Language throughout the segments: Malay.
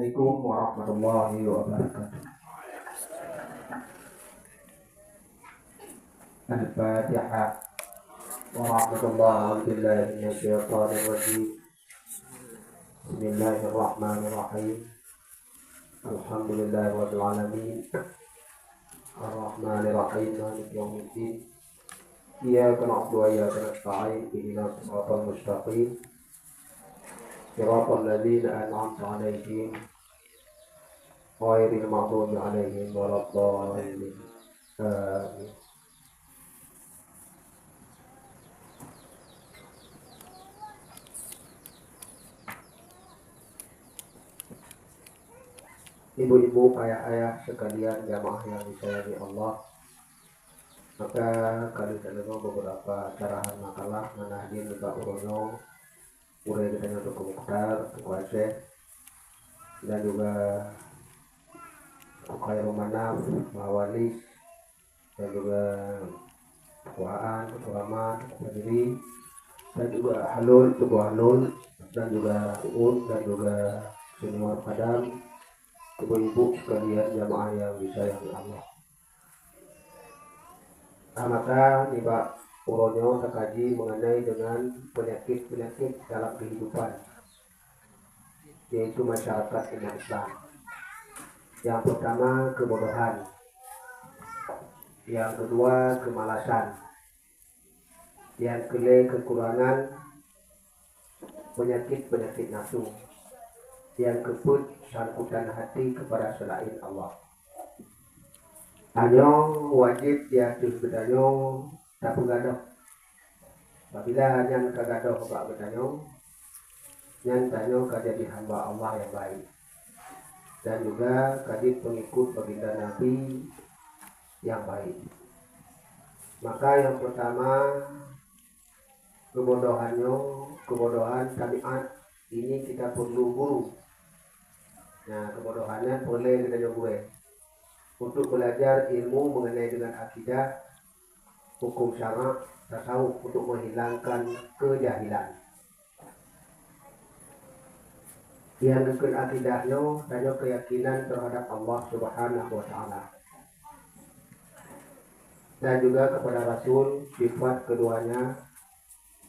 Assalamualaikum warahmatullahi wabarakatuh. Al-Fatihah. Warahmatullahi billahi minasyaitonir rajim. Bismillahirrahmanirrahim. Alhamdulillahi rabbil alamin. Ar-Rahmanir Rahim. Maliki yaumiddin. Iyyaka na'budu wa iyyaka nasta'in. Ihdinas siratal mustaqim. Siratal ladzina an'amta 'alaihim ghairil maghdubi 'alaihim waladdallin. Amin. Ibu-ibu, ayah-ayah sekalian, jamaah yang disayangi Allah, maka kali ini beberapa carahan makalah menahdi muka urono urai kita untuk Mukhtar, Tuku Aceh, dan juga Tuku Khairul Mawalis, dan juga Tuku Aan, Tuku Rahman, Tuku Fadiri, dan juga Tuku Halul, dan juga Uud, dan juga Senior Padam. Ibu-ibu sekalian, jamaah yang disayangi Allah. Maka nih Pak Uronyo terkaji mengenai dengan penyakit-penyakit dalam kehidupan, yaitu masyarakat umat Islam. Yang pertama kebodohan, yang kedua kemalasan, yang kekurangan penyakit-penyakit nafsu, yang keempat sangkutan hati kepada selain Allah. Hanya wajib diatur bedanyo tak begadoh. Apabila hanya kagadoh bapak bedanyo, nyantanyo kajadi hamba Allah yang baik, dan juga kajadi pengikut baginda Nabi yang baik. Maka yang pertama kebodohan tabiat ini kita perlu guru. Nah, kebodohannya boleh kita gue untuk belajar ilmu mengenai dengan akidah, hukum syara, tasawuf untuk menghilangkan kejahilan. Yang kedua akidahnya tanya keyakinan terhadap Allah Subhanahu wa taala. Dan juga kepada Rasul sifat keduanya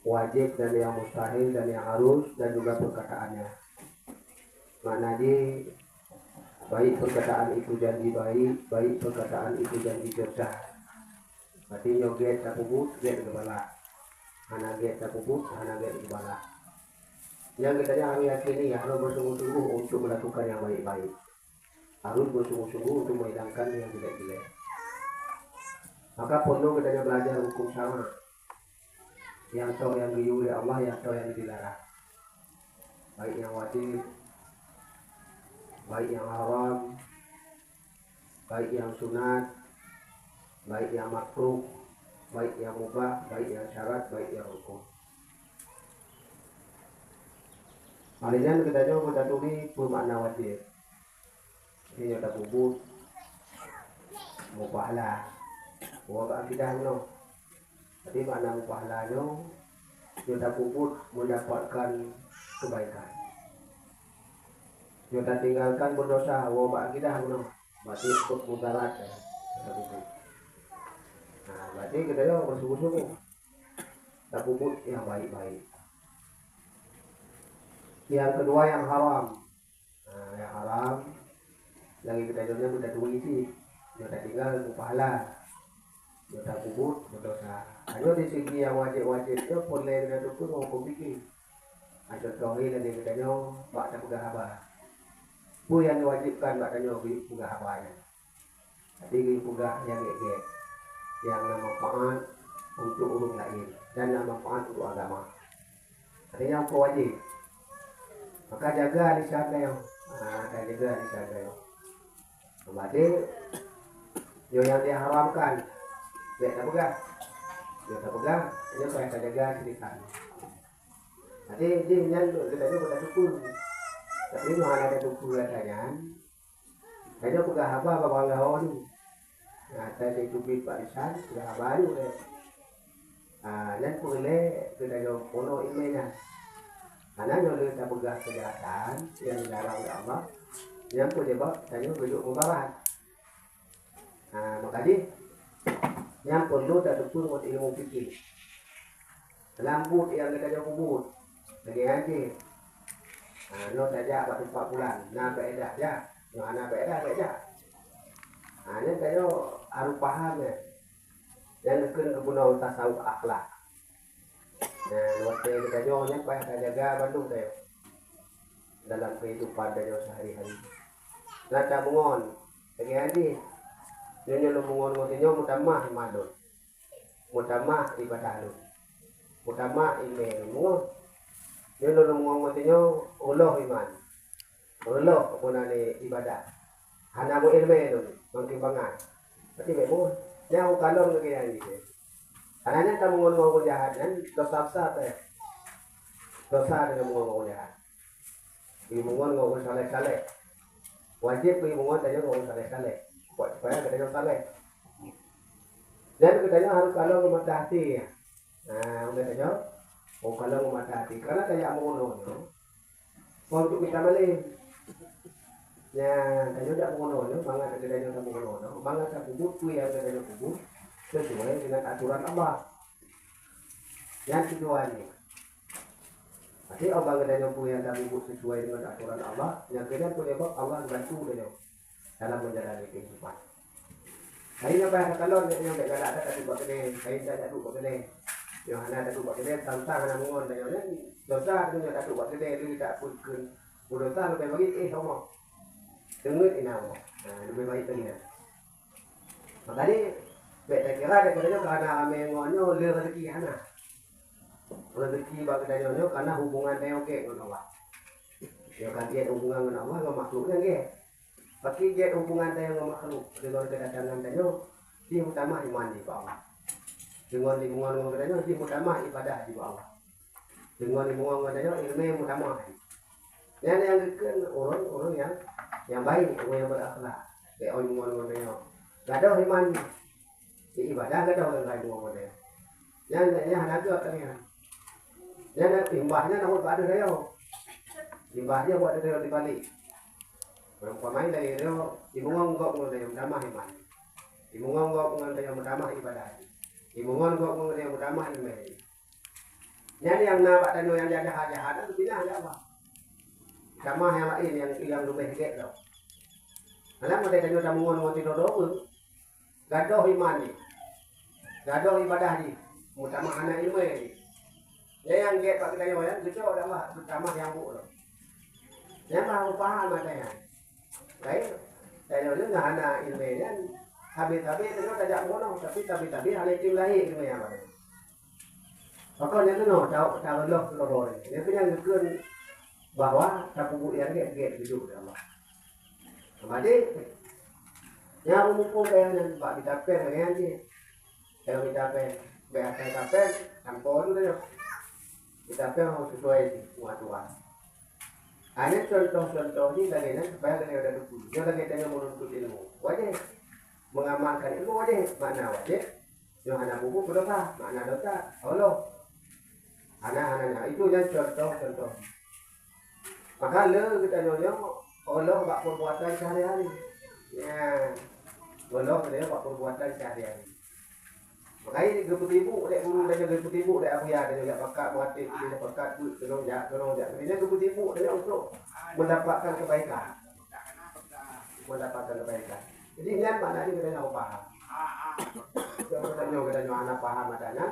wajib dan yang mustahil dan yang harus, dan juga perkataannya. Mana di baik perkataan itu janji baik, baik perkataan itu janji cerdas. Berarti nyoget tak puput, get kepala. Anak get tak puput, anak get kepala. Yang kita harus yakini, harus bersungguh-sungguh untuk melakukan yang baik-baik. Harus bersungguh-sungguh untuk menghilangkan yang jelek-jelek. Maka perlu kita belajar hukum sama. Yang tahu yang diuli Allah, yang tahu yang dilarang. Baik yang wajib, baik yang haram, baik yang sunat, baik yang makruh, baik yang mubah, baik yang syarat, baik yang hukum. Makanya kita jauh mendaturi bermakna wajib. Ini ada bubut, mubahlah, wabak akidah no. Jadi makna mubahlahnya, kita bubut mendapatkan kebaikan. Kita tinggalkan berdosa, wabak akidah no. Berarti ikut mudarat ya. Nah, berarti kita jauh bersungguh-sungguh. Kita bubut yang baik-baik. Yang kedua yang haram. Nah, yang haram lagi kita jauhnya kita tunggu isi. Kita tinggal untuk pahala. Kita bubut berdosa. Hanya di segi yang wajib-wajibnya boleh kita dukung hukum fikih. Contohnya dari kita jauh bak tak pegang apa. Bu yang diwajibkan bak tanya pegang apa ya. Jadi pegang yang gede. Yang manfaat untuk orang lain dan yang manfaat untuk agama. Artinya apa wajib? Maka jaga lisan kayo. Jaga lisan kayo. Berarti yang diharamkan, dia tak pegang. Dia kaya jaga lisan. Nanti dia nyanyi kita juga dukun. Tapi itu ada dukun katanya. Kaya pegang apa bawa ni. Nah, tadi tubik Pak Lisan sudah baru deh. Dan boleh kita jauh pono emailnya. Karena nyolong kita pegang kejahatan yang dilarang oleh Allah, yang pun dia tanya duduk mubarak. Nah, makanya yang perlu tak dukung buat ilmu fikih. Lambut yang kita jauh kubur, lagi ngaji. No saja waktu 4 bulan, nah beredah ya, no anak beredah beredah. Nah, ini saya harus paham ya. Yang kegunaan tasawuf akhlak. Nah, waktu kita jauhnya supaya kita jaga Bandung saya dalam kehidupan saya sehari-hari. Nah, tak mengon, lagi ngaji. Nyonya lumungon ngotinyo mutamah imadon, mutamah ibadah lu, mutamah ime mungon. Nyonya lumungon ngotinyo Allah iman, Allah kepunane ibadah. Hana mo ilme itu mangking bangan. Berarti memang jauh kalor lagi yang ini. Karena kita mengon jahat kan dosa besar ya. Dosa dengan mengon jahat. Imungon ngomong saleh-saleh. Wajib imungon tanya ngomong saleh-saleh. Buat supaya kita saleh. Dan kita harus kalau memata hati ya. Nah, udah tanya, kalau memata hati karena kayak mengono, untuk kita balik. Ya, tanya tidak mengono, banget kita tanya mengono, banget kita kubur tu yang kita tanya kubur sesuai dengan aturan Allah. Yang kedua ini, jadi Allah kita tanya yang kita kubur sesuai dengan aturan Allah. Yang kedua tu dia Allah bantu dia dalam menjalani kehidupan. Hari ni apa kalau yang tak galak tak buat kene, saya tak buat kene. Yang ana tak buat kene, tantang ana mengon dia ni. Dosa tu tak buat kene, dia tak pun dosa lebih bagi sama. Dengar ini nama. Nah, lebih baik tadi. Makanya tak kira dia kena karena ame ngonyo le rezeki ana. Rezeki bagi dia ngonyo karena hubungan dia okey dengan Allah. Dia kan dia hubungan dengan Allah dengan makhluknya ke. Bagi dia hubungan dia dengan makhluk dengan kedatangan dia utama iman di bawah. Dengan hubungan dengan dia utama ibadah di bawah. Dengan hubungan dengan dia ilmu utama. Yang kedua orang yang baik, orang yang berakhlak. Kayak orang hubungan dengan dia. Gak ada iman di ibadah, gak ada orang lain hubungan dengan dia. Yang ada katanya. Yang timbahnya nak buat ada dia. Timbahnya buat ada di balik. Perempuan dari dia, imungan kau mengenai yang damai iman, imungan kau mengenai yang damai ibadah, imungan kau mengenai yang damai iman. Jadi yang nampak dan yang jahat itu tidak ada apa. Sama yang lain yang lebih gede tau. Karena mereka tanya dah mengon tidak doa, gadoh iman ni, gadoh ibadah ni, mutama anak iman ni. Yang gede pak kita yang kita orang lah, terutama yang buruk. Yang mahu paham matanya. Baik, dari itu nggak ada ilmunya, habis-habis itu tidak bodoh, tapi hal itu lain ilmunya apa? Pokoknya itu tahu loh, itu yang dikun bahwa tapu yang get hidup Allah. Kemudian yang umum kayak Pak ditapen kayak ni, kalau ditapen, biasa ditapen, tanpa itu dia, ditapen harus sesuai muatuan. Hanya contoh-contoh ini bagaimana supaya kita ada dukung. Dia lagi tanya menuntut ilmu. Wajib mengamalkan ilmu wajib. Makna wajib. Yang anak buku berdosa. Makna dosa. Allah. Anak-anaknya itu yang contoh-contoh. Maka kita nyonyong Allah buat perbuatan sehari-hari. Ya, Allah dia buat perbuatan sehari-hari. Makanya geput ibu, dek guru dan geput ibu, dek aku ya, dan juga pakat muatik, dia pakat tolong jak. Ini geput ibu dia untuk mendapatkan kebaikan. Jadi ini maknanya kita nak paham. Kita nak anak paham adanya.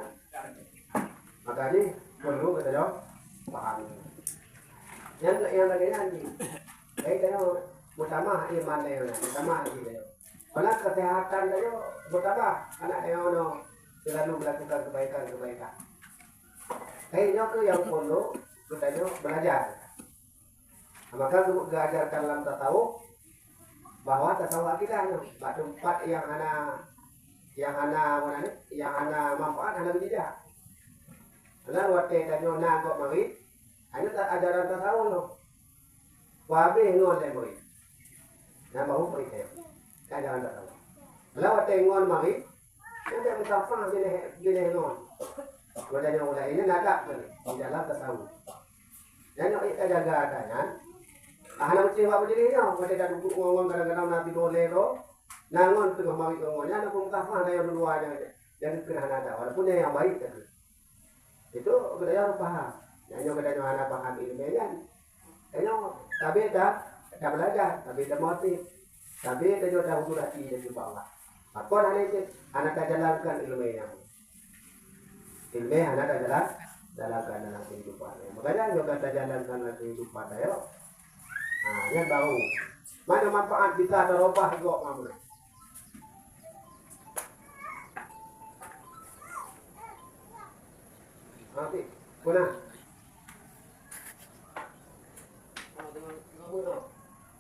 Makanya perlu kita paham. Yang lagi nanti, kita utama iman dia, utama dia. Karena kesehatan dia utama, anak dia selalu melakukan kebaikan. Kayaknya ke yang perlu kita belajar. Maka untuk diajarkan dalam tasawuf bahwa tasawuf kita tempat yang ana manfaat ana bijak. Karena waktu tanya nak kok mari, hanya ajaran tasawuf no. Wabe ngon le mari. Nah baru pergi saya. Ajaran tasawuf. Kalau waktu ngon mari, dia mutafah bila ngon. Wadanya ulai ini nadak kan di dalam tasawuf. Yan yung jaga kan. Anak macam apa jadi ni? Macam dah duduk ngomong kadang-kadang nanti bolero. Nangon tengah mari ngomong. Yan aku tak faham yang dua yang kena ada. Walaupun yang baik tadi. Itu kita harus paham. Yang kita anak paham ilmu kan. Tapi dah belajar, tapi dah motif. Tapi dah juga usul hati dan juga Allah. Apa anak dah jalankan ilmunya. Ilmu anak dah jalankan dalam kehidupan. Makanya juga dah jalankan dalam kehidupan. Ayo. Nah, yang tahu. Mana manfaat kita terubah juga kamu. Nanti, mana?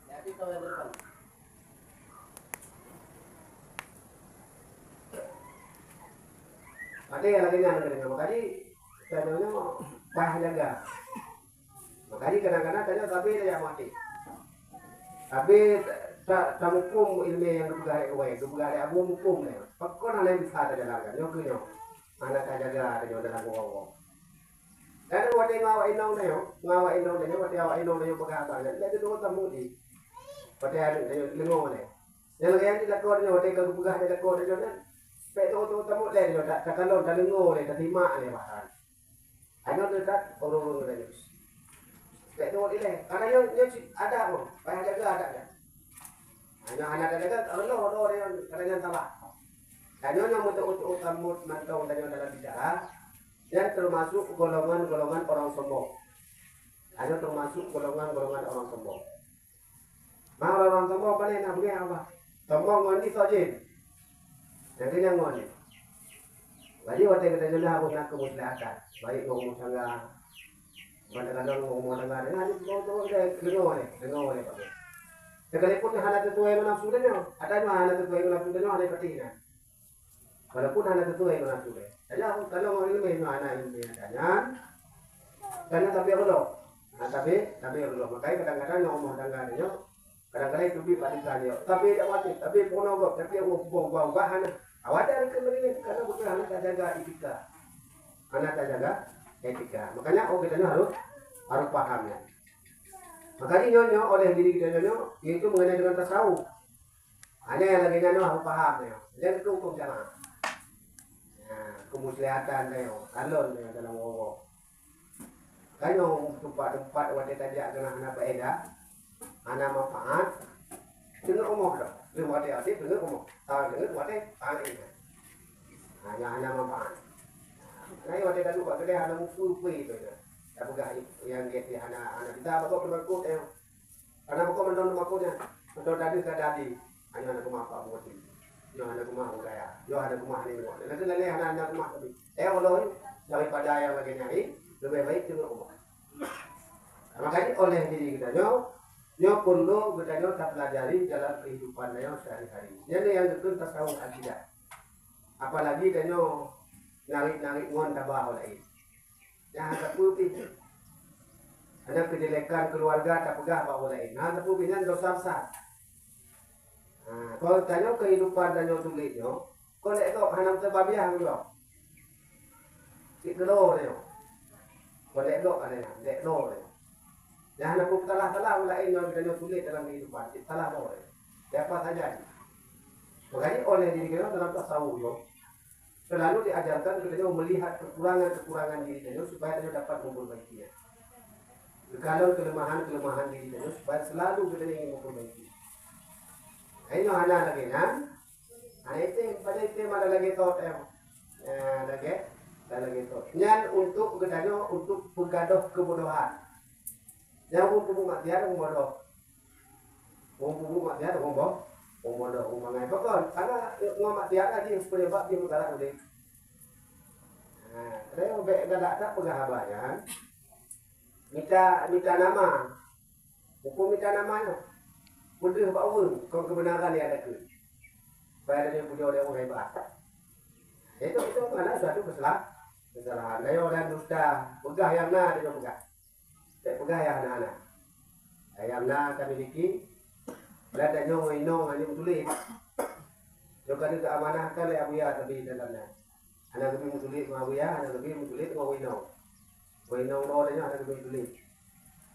Jadi tahu yang depan. Ada yang lagi yang dengar. Makanya tanya bah jaga. Makanya kadang-kadang tanya tapi dia mati. Tapi tak hukum ilmu yang dupegare abu hukum ni. Pakon ada bisa ada jalan. Nyo anak jaga ada dalam gua. Dan waktu ngawa inong ni, waktu awak inong ni pegawai. Jadi dua tamu ni. Waktu ada lengo ni. Yang lain di lakon ni waktu kalau pegawai di lakon ni kan. Peto tamu lain tak kalau dah lengo ni, dah terima ni bahan. Ano tu tak orang ni. Peto ni leh. Karena dia ada pun. Payah jaga ada dia. Anak jaga Allah dia kadang salah. Kanyo yang untuk tamu mantau dalam bicara. Yang termasuk golongan-golongan orang sombong. Ada termasuk golongan-golongan orang sombong. Nah orang sombong apa ni? Nak bagi apa? Sombong ngondi saja. Jadi yang ngondi. Jadi waktu kita jelah aku nak kemuliaan. Baik ngomong sangat. Kadang-kadang ngomong dengar. Ini tu dengar ni pak. Sekalipun hana sesuai dengan nafsu dia. Ada yang hana sesuai dengan nafsu dia ada ketina. Walaupun hana sesuai dengan nafsu dia. Jadi aku kalau mau ilmu anak ilmu adanya, karena tapi Allah, tapi Allah. Makanya kadang-kadang ngomong kadang-kadang, kadang-kadang itu bi padikan yo. Tapi tidak mati, tapi pono tapi aku buang bahan. Awak ada kemana karena bukan anak jaga etika, anak jaga etika. Makanya kita harus pahamnya. Makanya nyonya oleh diri kita nyonya itu mengenai dengan tasawuf. Hanya yang lagi nyonya harus pahamnya. Jangan itu hukum jangan. Kemuslihatan tayo, alon tayo dalam wowo. Kanyo tempat wate tajak kena anak faedah, anak manfaat. Dengar omong dah. Dengar wate ati dengar omong. Dengar wate paling. Hanya anak manfaat. Nah, wate dah lupa kedai anak muku itu je. Tak pegah yang get anak kita bakal bermakut tayo. Anak bakal mendon makutnya. Mendon tadi ke tadi. Hanya anak manfaat buat ini. Yo ada rumah gaya, yo ada rumah ni. Nanti lele ada rumah tapi. Allah daripada yang lagi nyari lebih baik juga rumah. Makanya oleh diri kita yo perlu kita tak pelajari dalam kehidupan yo sehari-hari. Jadi yang betul tasawuf akidah. Apalagi kita narik ngon tabah oleh. Yang tak putih. Ada kejelekan keluarga tak pegah bawa oleh. Nah, tapi pinan dosa besar. Kalau tanya kehidupan dan tulis nyo, kau lek kau hanam terbabiah dulu. Itu loh dia. Kau lek kau ada yang lek loh dia. Jangan aku salah lain yang kita tulis dalam kehidupan, salah loh dia. Siapa saja. Makanya oleh diri kita dalam tasawuf yo, selalu diajarkan kita melihat kekurangan diri kita supaya kita dapat memperbaikinya. Kalau kelemahan diri kita supaya selalu kita ingin memperbaiki. Ini ada lagi kan? Nah itu pada itu mana lagi tot lagi tot. Nyan untuk gedanya untuk bergaduh kebodohan. Yang umum matiar bodoh. Umum matiar bodoh. Umangai pokok. Karena matiar lagi supaya bab di utara udah. Nah, saya gak tak penghabayan. Minta nama. Hukum minta namanya. Mudah bawa kau kebenaran yang ada ke. Supaya dia punya orang hebat. Itu mana suatu kesalahan. Dia orang dusta. Pegah yang na dia pegah. Tak pegah yang anak-anak. Yang na kami miliki. Belanda nyong hanya mutulis. Jika dia keamanahkan oleh Abu Ya tapi dalamnya. Anak lebih mutulis dengan Abu Ya, anak lebih mutulis dengan Winong. Winong lo dia anak lebih mutulis.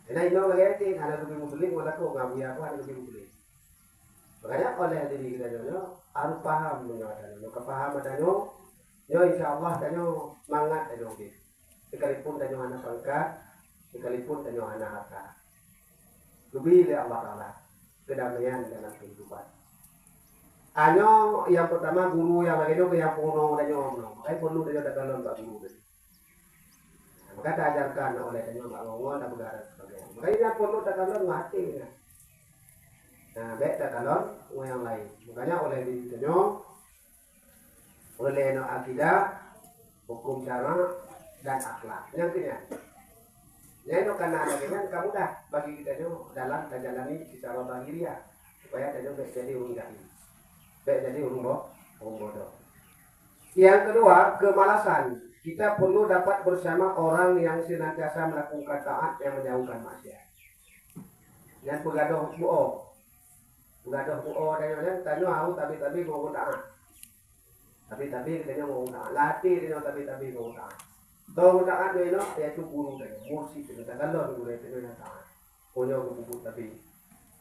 Karena ini lagi ada lebih musulim, wala ko ngawi aku ada lebih musulim. Makanya oleh diri kita nyo harus paham menyo kepahaman nyo insyaallah nyo mangat nyo gitu. Sekalipun nyo anak pangkat, sekalipun nyo anak harta. Lebih dari Allah Taala kedamaian dalam kehidupan. Anyo yang pertama guru yang lagi nyo yang puno nyo makanya perlu nyo dalam pak guru. Maka diajarkan oleh nyo mbak ngomong dan begara sebagainya. Makanya perlu dalam mati ya. Nah, baik dalam yang lain. Makanya oleh dirinya, oleh akidah, hukum syara dan akhlak. Yang ketiga, itu karena adanya kamu dah bagi kita dalam menjalani secara bahagia supaya kita baik jadi orang jahil, baik jadi orang bodoh. Yang kedua, kemalasan. Kita perlu dapat bersama orang yang senantiasa melakukan taat yang menjauhkan maksiat. Dan pegaduh bohong. Gadoh buo dan tanya aku tapi mau taat. Tapi tanya mau taat. Latih dia tapi mau taat. Tahu taat dia no ya tu guru dia. Mursi dia kalau guru dia taat. Punya buku tapi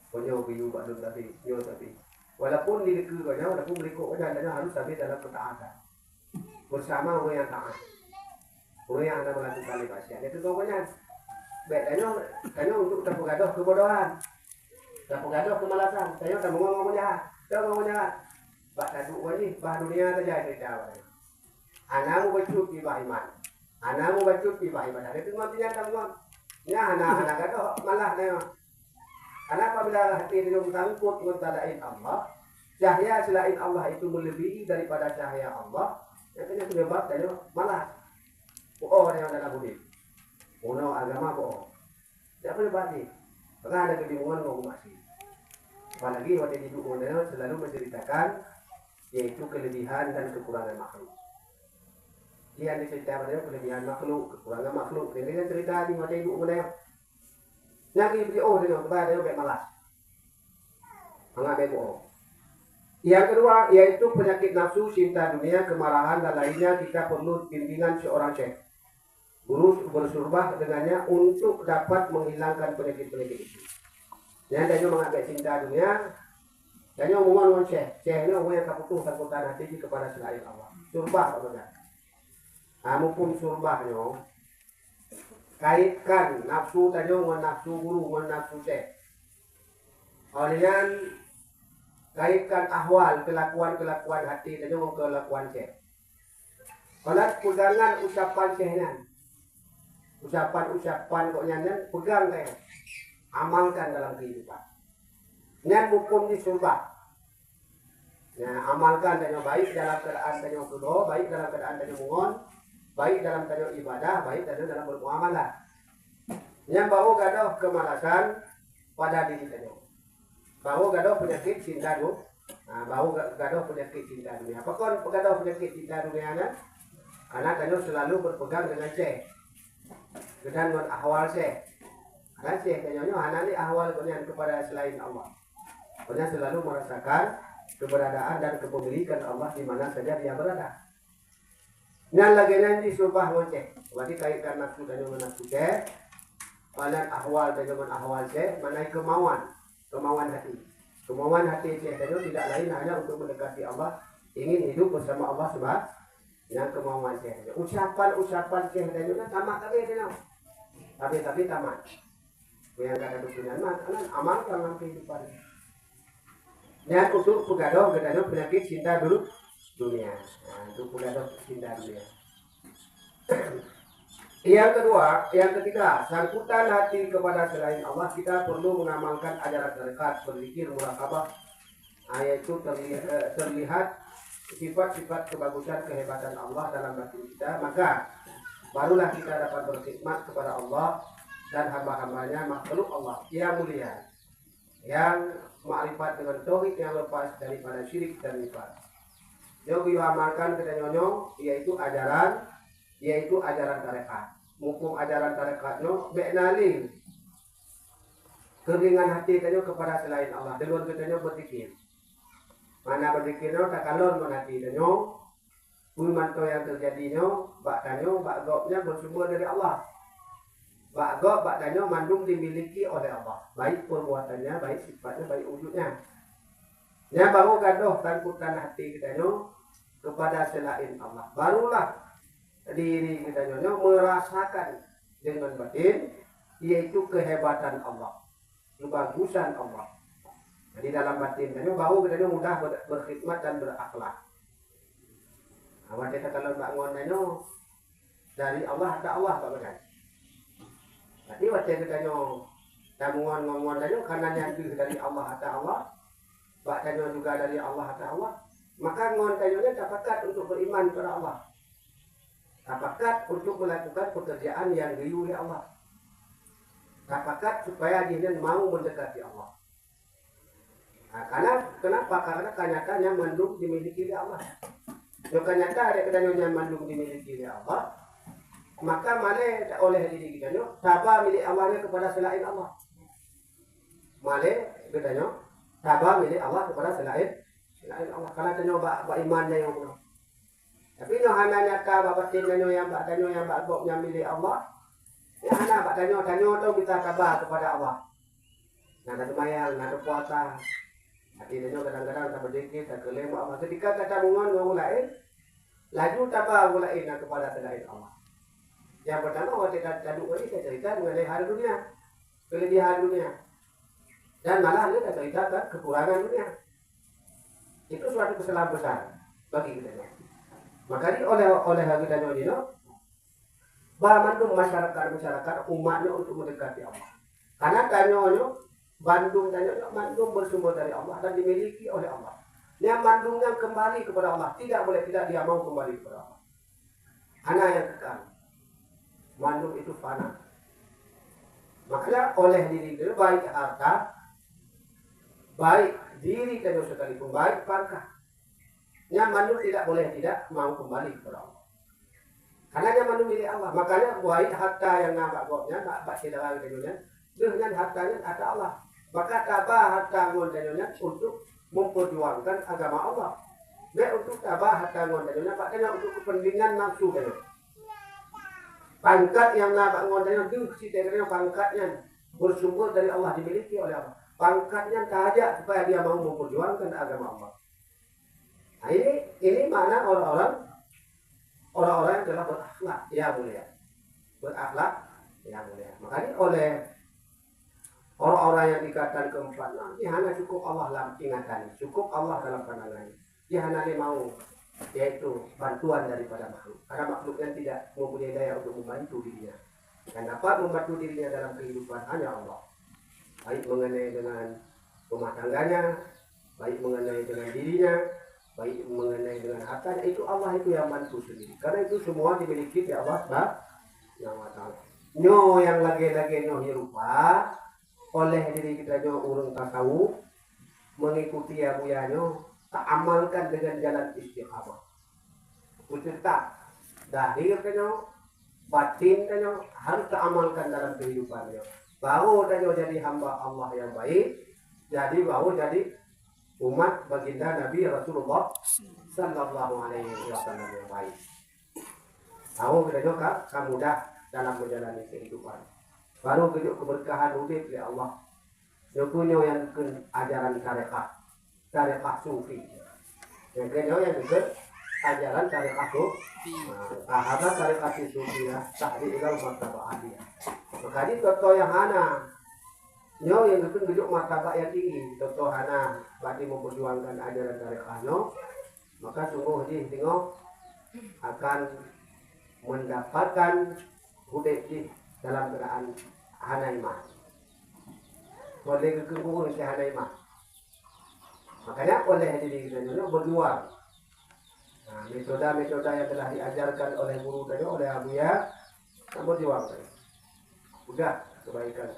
punya biu badut tapi yo tapi. Walaupun di negeri walaupun berikut tanya harus tapi dalam ketaatan. Bersama orang yang taat. Orang yang ada melakukan maksiat. Itu pokoknya tanya untuk terpegaduh kebodohan. Tak pegaduh kemalasan, saya tak mau ngomong jahat, Bak tadu wajib, bah dunia saja cerita. Anakmu bacut di bah iman, anakmu bacut di bah ibadah. Itu maksudnya kamu, ya anak gaduh malah dia. Anak apabila hati dia sangkut mentadain Allah, cahaya selain Allah itu melebihi daripada cahaya Allah. Yang sebab dia malah, dia dalam budi, agama tak boleh balik. Maka ada kebingungan ngomong masih. Apalagi waktu hidup modern selalu menceritakan yaitu kelebihan dan kekurangan makhluk. Dia diceritakan kelebihan makhluk, kekurangan makhluk. Ini kan cerita di waktu hidup modern. Yang dia dengan kepada dia kayak malas. Mengambil bohong. Yang kedua yaitu penyakit nafsu, cinta dunia, kemarahan dan lainnya. Kita perlu bimbingan seorang syekh. Guru bersurbah dengannya untuk dapat menghilangkan penyakit-penyakit itu. Yang dia mengambil cinta dunia, dia ngomong syekh ini orang yang kaputuh sangkutan hati kepada selain Allah. Surbah apa? Kamu pun surbahnya kaitkan nafsu tadi dengan nafsu guru, dengan nafsu syekh. Kemudian kaitkan ahwal kelakuan hati tadi dengan kelakuan syekh. Kalau pegangan ucapan syekhnya. Ucapan kok nyanyian pegang kayak amalkan dalam kehidupan. Nyan hukum di sumpah. Nah, amalkan tanya baik dalam keadaan tanya kudo, baik dalam keadaan tanya mungon, baik dalam tanya ibadah, baik dalam bermuamalah. Yang bawa gadoh kemalasan pada diri tanya. Bawa gadoh penyakit cinta dunia. Nah, bawa gadoh penyakit cinta dunia. Apakah gadoh penyakit cinta dunia? Karena tanya selalu berpegang dengan syekh. Dengan ahwal syekh. Karena syekh tanya hanani ahwal kepada selain Allah. Pokoknya selalu merasakan keberadaan dan kepemilikan Allah di mana saja dia berada. Yang lagi nanti subah ngoceh. Berarti kaitkan nafsu dengan nafsu syekh. Mana ahwal dengan ahwal syekh. Mana kemauan hati. Kemauan hati syekh tanya tidak lain hanya untuk mendekati Allah. Ingin hidup bersama Allah sebab yang kemauan syekh. Ucapan syekh tanya tamat tapi tanya. Tapi tamat. Yang kata dukungan amal dalam kehidupan. Yang untuk pegaduh penyakit cinta dulu dunia. Nah, untuk pegaduh cinta dunia. Yang ketiga, sangkutan hati kepada selain Allah, kita perlu mengamalkan ajaran tarekat, berzikir, muraqabah. Yaitu terlihat sifat-sifat kebagusan kehebatan Allah dalam hati kita, maka barulah kita dapat berkhidmat kepada Allah dan hamba-hambanya makhluk Allah yang mulia, yang makrifat dengan tauhid yang lepas daripada syirik dan nifaq. Yang diamalkan kita nyonyo yaitu ajaran tarekat. Hukum ajaran tarekatnya benali keringan hati kita kepada selain Allah. Dengan kita berzikir. Mana berzikirnya tak kalon hati kita manto yang terjadinya, bak gopnya bersumber dari Allah. Bak danyo mandung dimiliki oleh Allah, baik perbuatannya, baik sifatnya, baik wujudnya. Ya baru gaduh tangkutan hati kita kepada selain Allah. Barulah diri kita merasakan dengan batin yaitu kehebatan Allah, kebagusan Allah. Jadi dalam batin kita baru kita mudah berkhidmat dan berakhlak. Awak kita kalau bangun dari Allah ada Allah Pak Badan. Jadi waktu kita ngomong karena nyatu dari Allah ada Allah, bahkan juga dari Allah ada Allah, maka ngontayonya tapakat untuk beriman kepada Allah, tapakat untuk melakukan pekerjaan yang diridhoi Allah, tapakat supaya dia mau mendekati Allah. Nah, karena kenapa? Karena kenyataannya mandung dimiliki oleh Allah. Jika nyata ada kedanyonya mandung dimiliki oleh Allah, maka mana oleh diri kita tabah milik Allahnya kepada selain Allah. Mana kita tabah milik Allah kepada selain Allah. Karena kita berimannya yang benar. Tapi hanya nyata batin yang bagoknya milik Allah. Ya hanya tanya tu kita tabah kepada Allah. Nada sembahyang, nada puasa. Hati kita kadang-kadang tak berzikir, tak kelima Allah. Ketika kita mau lain, laju tabah lain kepada selain Allah. Yang pertama waktu kita caduk ini saya cerita mengenai hal dunia, kelebihan dunia, dan malah kita ceritakan kekurangan dunia. Itu suatu kesalahan besar bagi kita. Makanya oleh kita ini, Bandung masyarakat umatnya untuk mendekati Allah. Karena Bandung bersumber dari Allah dan dimiliki oleh Allah. Yang Bandungnya kembali kepada Allah, tidak dia mau kembali kepada Allah. Anak yang kekal. Mandung itu fana. Makanya oleh diri itu baik harta, baik diri kita sekalipun, baik pangkat. Yang mandung tidak boleh tidak mau kembali kepada Allah. Karena dia mandung milik Allah. Makanya baik harta yang nampak boknya, nampak saudara kita dengan hartanya ada Allah. Maka tabah harta ngontennya untuk memperjuangkan agama Allah. Dia untuk tabah harta ngontennya, makanya untuk kepentingan nafsu kita. Pangkat yang nampak ngontennya itu siternya pangkatnya bersumber dari Allah, dimiliki oleh Allah. Pangkatnya saja supaya dia mau memperjuangkan agama Allah. Nah, ini mana orang-orang yang telah berakhlak ya mulia, berakhlak ya mulia. Makanya oleh orang-orang yang dikatakan keempat, ini hanya cukup Allah dalam ingatan, cukup Allah dalam pandangannya. Dia hanya mau yaitu bantuan daripada makhluk. Karena makhluknya tidak mempunyai daya untuk membantu dirinya. Dan dapat membantu dirinya dalam kehidupan hanya Allah. Baik mengenai dengan rumah tangganya, baik mengenai dengan dirinya, baik mengenai dengan hartanya, itu Allah itu yang bantu sendiri. Karena itu semua dimiliki di Allah SWT. Nyo yang lagi-lagi nyo hirupa oleh diri kita nyo urung tasawuf mengikuti abuyanyo, tak amalkan dengan jalan istiqamah. Ucapkan dahir kanyo, batin kanyo harus teramalkan dalam kehidupannya. Baru kanyo jadi hamba Allah yang baik, jadi baru jadi umat baginda Nabi Rasulullah Sallallahu Alaihi Wasallam yang baik. Baru kanyo mudah dalam menjalani kehidupan. Baru kanyo keberkahan hidup ya Allah. Yokunyo yang ajaran tarekat sufi. Yang kedua yang juga ajaran tarekat sufi. Ahada tarekat sufi ya, tahdi ilal martabah aliyah. Makanya contoh yang hana, nyo yang gedung martabah yang tinggi, contoh hana bagi memperjuangkan ajaran tarekatnya, maka sungguh dia tengok akan mendapatkan hudek dalam keadaan hana iman. Boleh kekungkuran si hana iman. Makanya oleh diri kita juga berjuang. Nah, metode yang telah diajarkan oleh guru tadi, oleh Abuya, berjuang. Udah kebaikan.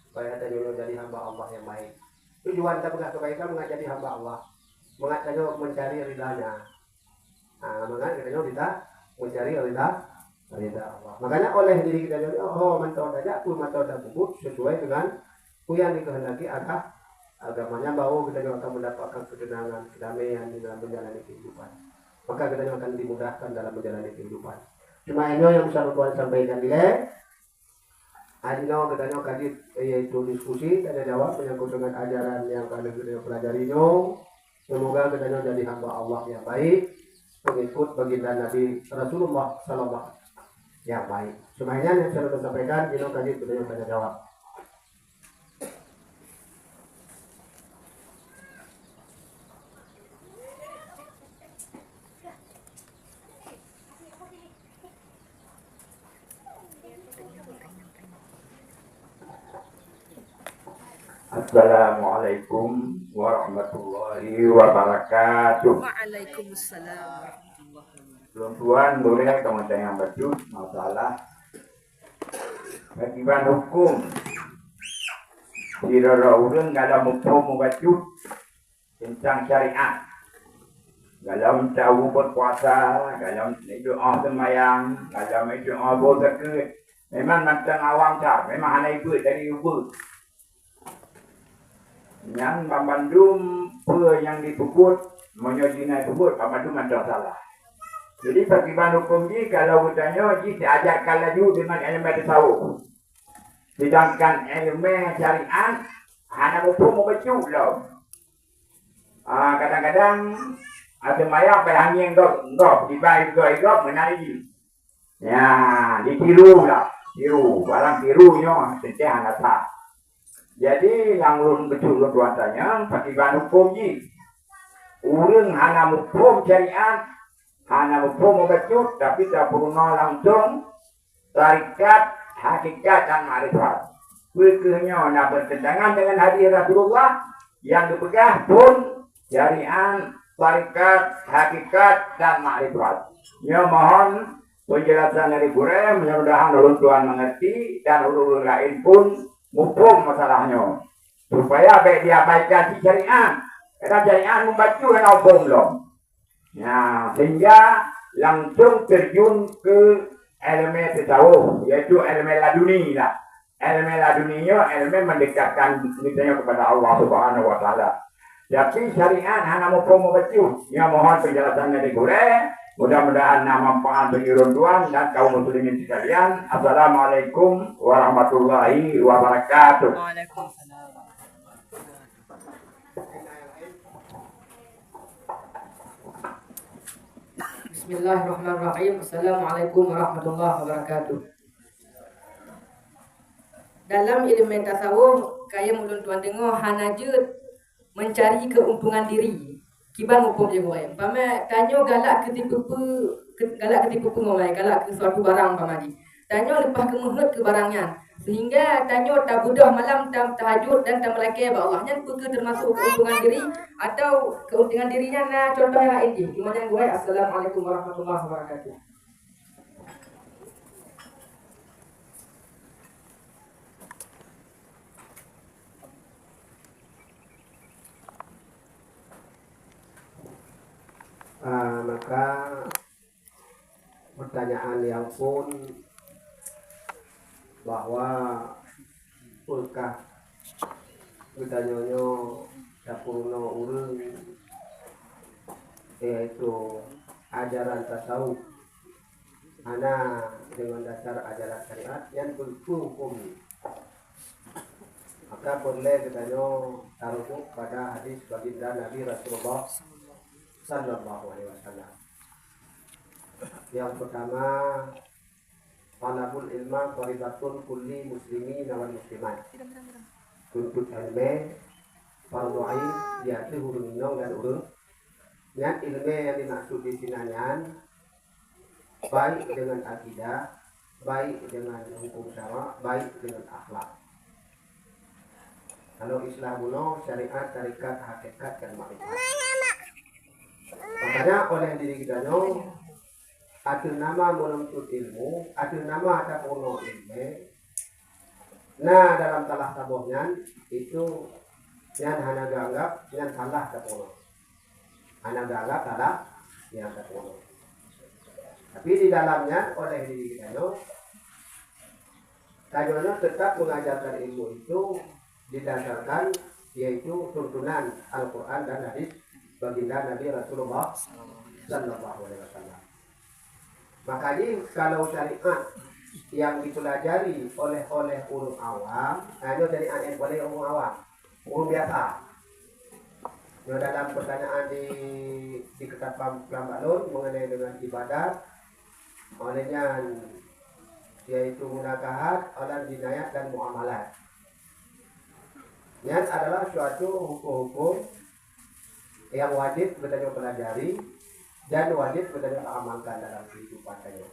Supaya tadi jadi hamba Allah yang baik. Tujuan kita punya kebaikan mengajari hamba Allah, mengajari mencari ridhanya. Nah, mengajari kita mencari ridha Allah. Makanya oleh diri kita juga, metode sesuai dengan yang dikehendaki agamanya, bahwa kita juga akan mendapatkan ketenangan, kedamaian di dalam menjalani kehidupan. Maka kita akan dimudahkan dalam menjalani kehidupan. Cuma ini yang bisa Tuhan sampaikan nilai. Adino katanya kadit yaitu diskusi tanya jawab menyangkut dengan ajaran yang kalian kita pelajarinya. Semoga katanya jadi hamba Allah yang baik, pengikut baginda Nabi Rasulullah Sallallahu yang baik. Semuanya yang saya sampaikan, Dino kadit katanya tanya jawab. Assalamualaikum warahmatullahi wabarakatuh. Waalaikumsalam warahmatullahi wabarakatuh. Tuan-tuan boleh kamu tanya betul masalah akibat hukum dirara urang dalam hukum bacut tentang syariat. Dalam tahu berpuasa, dalam doa sembahyang, dalam doa berzakat, memang macam awam tak, memang hanya ibu dari ibu. Yang Bandung yang dipukul menyodina pukul Bandung ada salah. Jadi bagi hukum ni kalau bertanya ji diajarkan lagi dengan elemen tasawuf. Sedangkan elemen syariat hanya hukum membaca lah. Kadang-kadang ada maya bayangin gop dibayar gop menari. Ya, ditiru lah. Tiru, barang tirunya setiap anak tak. Jadi yang ulun betul tuan-tuannya pakiban hukum ni. Urang hana hukum syariat, hana hukum membacut tapi tak pernah langsung tarikat, hakikat dan ma'rifat. Berkehnya nak bertentangan dengan hadis Rasulullah yang dipegang pun syariat, tarikat, hakikat dan ma'rifat. Ya mohon penjelasan dari Guru, mudah-mudahan ulun tuan mengerti dan ulun lain pun hukum masalahnya supaya baik dia baca di syariat karena syariat membaca dan hukum belum ya, sehingga langsung terjun ke elemen tasawuf yaitu elemen laduni lah. Elemen laduninya elemen mendekatkan misalnya kepada Allah Subhanahu wa taala. Tapi syariat hanya hukum membaca. Ya mohon penjelasan dari Guru. Mudah-mudahan manfaat bagi tuan dan kaum muslimin sekalian. Assalamualaikum warahmatullahi wabarakatuh. Waalaikumsalam. Bismillahirrahmanirrahim. Assalamualaikum warahmatullahi wabarakatuh. Dalam ilmu tasawuf, kaya mulun tuan tengok hanajut mencari keuntungan diri. Kiban hukum je orang. Pama tanya galak ketipu pengawai, galak ke suatu barang pamadi. Tanya lepas kemuhut ke barangnya. Sehingga tanya tak budah malam tak tahajud dan tak melaki ba Allah. Nya bukan termasuk keuntungan diri atau keuntungan dirinya nah contoh yang lain je. Kemudian gue assalamualaikum warahmatullahi wabarakatuh. Maka pertanyaan yang pun bahwa ulkah bertanya dapurno urang yaitu ajaran tasawuf ana dengan dasar ajaran syariat yang berhukum, maka boleh bertanya taruh pada hadis baginda Nabi Rasulullah Sallallahu Alaihi Wasallam. Yang pertama, talabul ilma faridatun kulli muslimin wal muslimat. Tuntut ilmu fardu ain yaitu hurun minong dan hurun. Dan ilmu yang dimaksud di sinanyan baik dengan akidah, baik dengan hukum syara, baik dengan akhlak. Kalau Islam syariat, tarikat, hakikat dan ma'rifat. Makanya oleh diri kita ada nama menuntut ilmu, ada nama ada pono ilmu. Nah dalam talah tabohnya itu yang hanya dianggap yang salah ada pono. Hanya dianggap salah yang ada pono. Tapi di dalamnya oleh diri kita kajiannya tetap mengajarkan ilmu itu didasarkan yaitu tuntunan Al-Quran dan hadis baginda Nabi Rasulullah Sallallahu Alaihi Wasallam. Makanya kalau syariat yang dipelajari oleh ulum awam, hanya dari aneh oleh umum awam, umum biasa. Dalam pertanyaan di kitab Lambalun mengenai dengan ibadat, olehnya yaitu munakahat, olan jinayat dan muamalat. Yang adalah suatu hukum-hukum yang wajib kita pelajari dan wajib kita amalkan dalam kehidupan kita.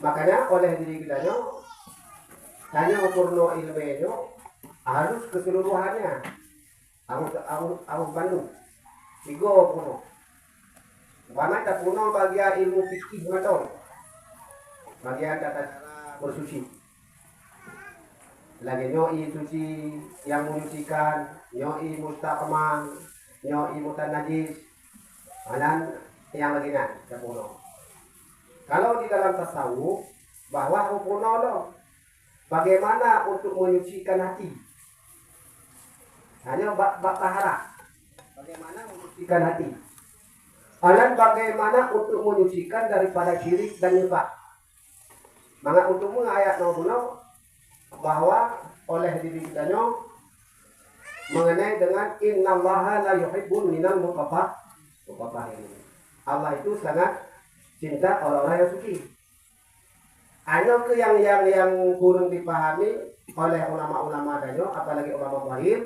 Makanya oleh diri kita hanya purno ilmunya harus keseluruhannya. Aku Bandung 3 puno. Mana tak puno bagian ilmu fikih betul. Bagian tata cara bersuci. Lagi nyoi suci yang menyucikan, nyoi mustaqmah, nyoi mutanajis. Mana yang lagi tak puno. Kalau di dalam tasawuf bahwa hukumono loh, bagaimana untuk menyucikan hati? Hanya bab tahara. Bagaimana menyucikan hati? Dan bagaimana untuk menyucikan daripada syirik dan nifaq? Maka untuk ayat nomor bahwa oleh diri kita mengenai dengan innallaha la yuhibbul minal mutafakhirin. Allah itu sangat cinta orang-orang yang suci. Hanya ke yang kurang dipahami oleh ulama-ulama danyo, apalagi ulama wahid,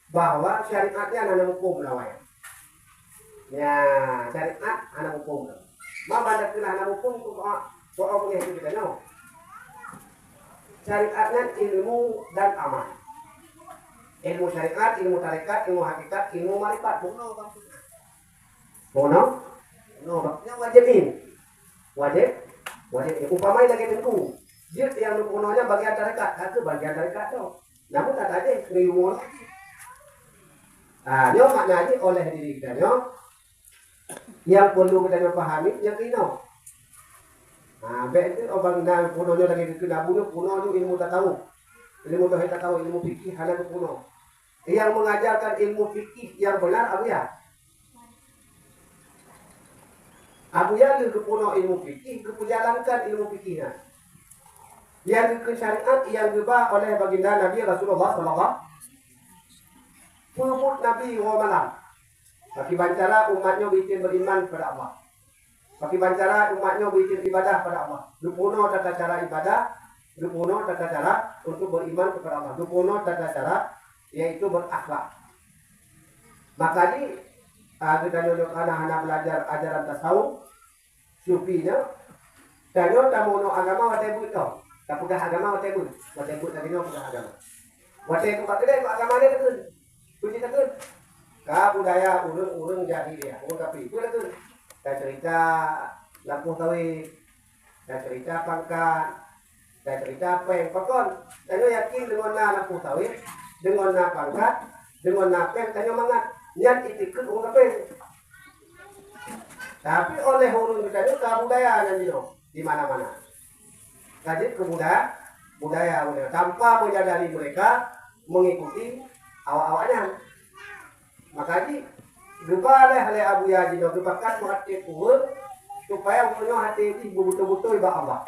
bahwa syariatnya anak hukum lawai. Ya, syariat anak hukum. Ma banyak kena anak hukum soal punya itu kita no. Syariatnya ilmu dan amal. Ilmu syariat, ilmu tarekat, ilmu hakikat, ilmu marifat. Bono? No, yang wajibin. Wajib. Upamai lagi tentu. Dia yang punonya bagian tarekat, itu bagian tarekat tu. Namun tak ada ilmu lagi. Nyo maknanya oleh diri kita yang perlu kita pahami yang kino. Itu orang yang punonya lagi kena bunuh, punonya ilmu tak tahu. Ilmu tak tahu, ilmu fikih hanya puno. Yang mengajarkan ilmu fikih yang benar apa ya? Abu ya ke puno ilmu fikih, kejalankan ilmu fikihnya. Yang ke syariat yang dibawa oleh baginda Nabi Rasulullah SAW. Pemut Nabi wa malam. Bagi bancara umatnya bikin beriman kepada Allah. Bagi bancara umatnya bikin ibadah kepada Allah. Dupuno tata cara ibadah, dupuno tata cara untuk beriman kepada Allah. Dupuno tata cara yaitu berakhlak. Maka kita nyodok anak-anak belajar ajaran tasawuf, sufinya, dan tak mau agama watebu itu, tak pegang agama watebu lagi no pegang agama. Watebu tak ada agama dia tu, kunci tu, budaya urung jadi dia, urung kapi, itu tu, dan cerita lampu sawit, dan cerita pangkat, dan cerita peng, pokok, dan yakin dengan lampu sawit, dengan pangkat, dengan peng, dan mangat. Yang ikut orang kafir. Tapi oleh orang kita itu kebudayaan di mana-mana. Jadi budaya tanpa menyadari mereka mengikuti awak-awaknya. Makanya gebaleh oleh Abu Yazid gebakan hati kuat supaya punya hati ini betul-betul ibadah Allah.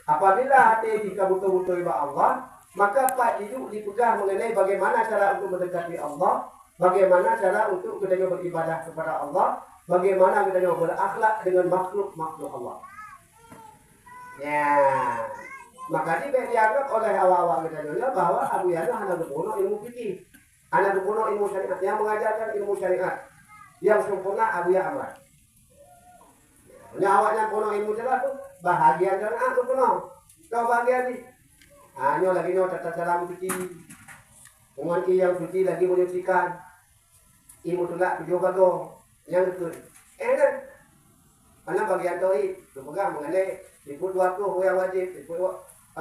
Apabila hati ini betul-betul ibadah Allah, maka Pak hidup dipegang mengenai bagaimana cara untuk mendekati Allah. Bagaimana cara untuk kita beribadah kepada Allah? Bagaimana kita berakhlak dengan makhluk Allah? Ya, makanya dianggap oleh awal-awal kita bahwa Abu Yazid hanya berpuno ilmu fikih, hanya berpuno ilmu syariat, yang mengajarkan ilmu syariat yang sempurna Abu Yazid. Nyawanya puno ilmu syariat tu bahagian syariat tu puno. Kau bahagian ni, hanya lagi tata cara fikih, umat yang suci lagi menyucikan. Ilmu tulak video bago yang betul. Kan? Mana bagian tauhid, pegang mengenai ikut waktu yang wajib, ikut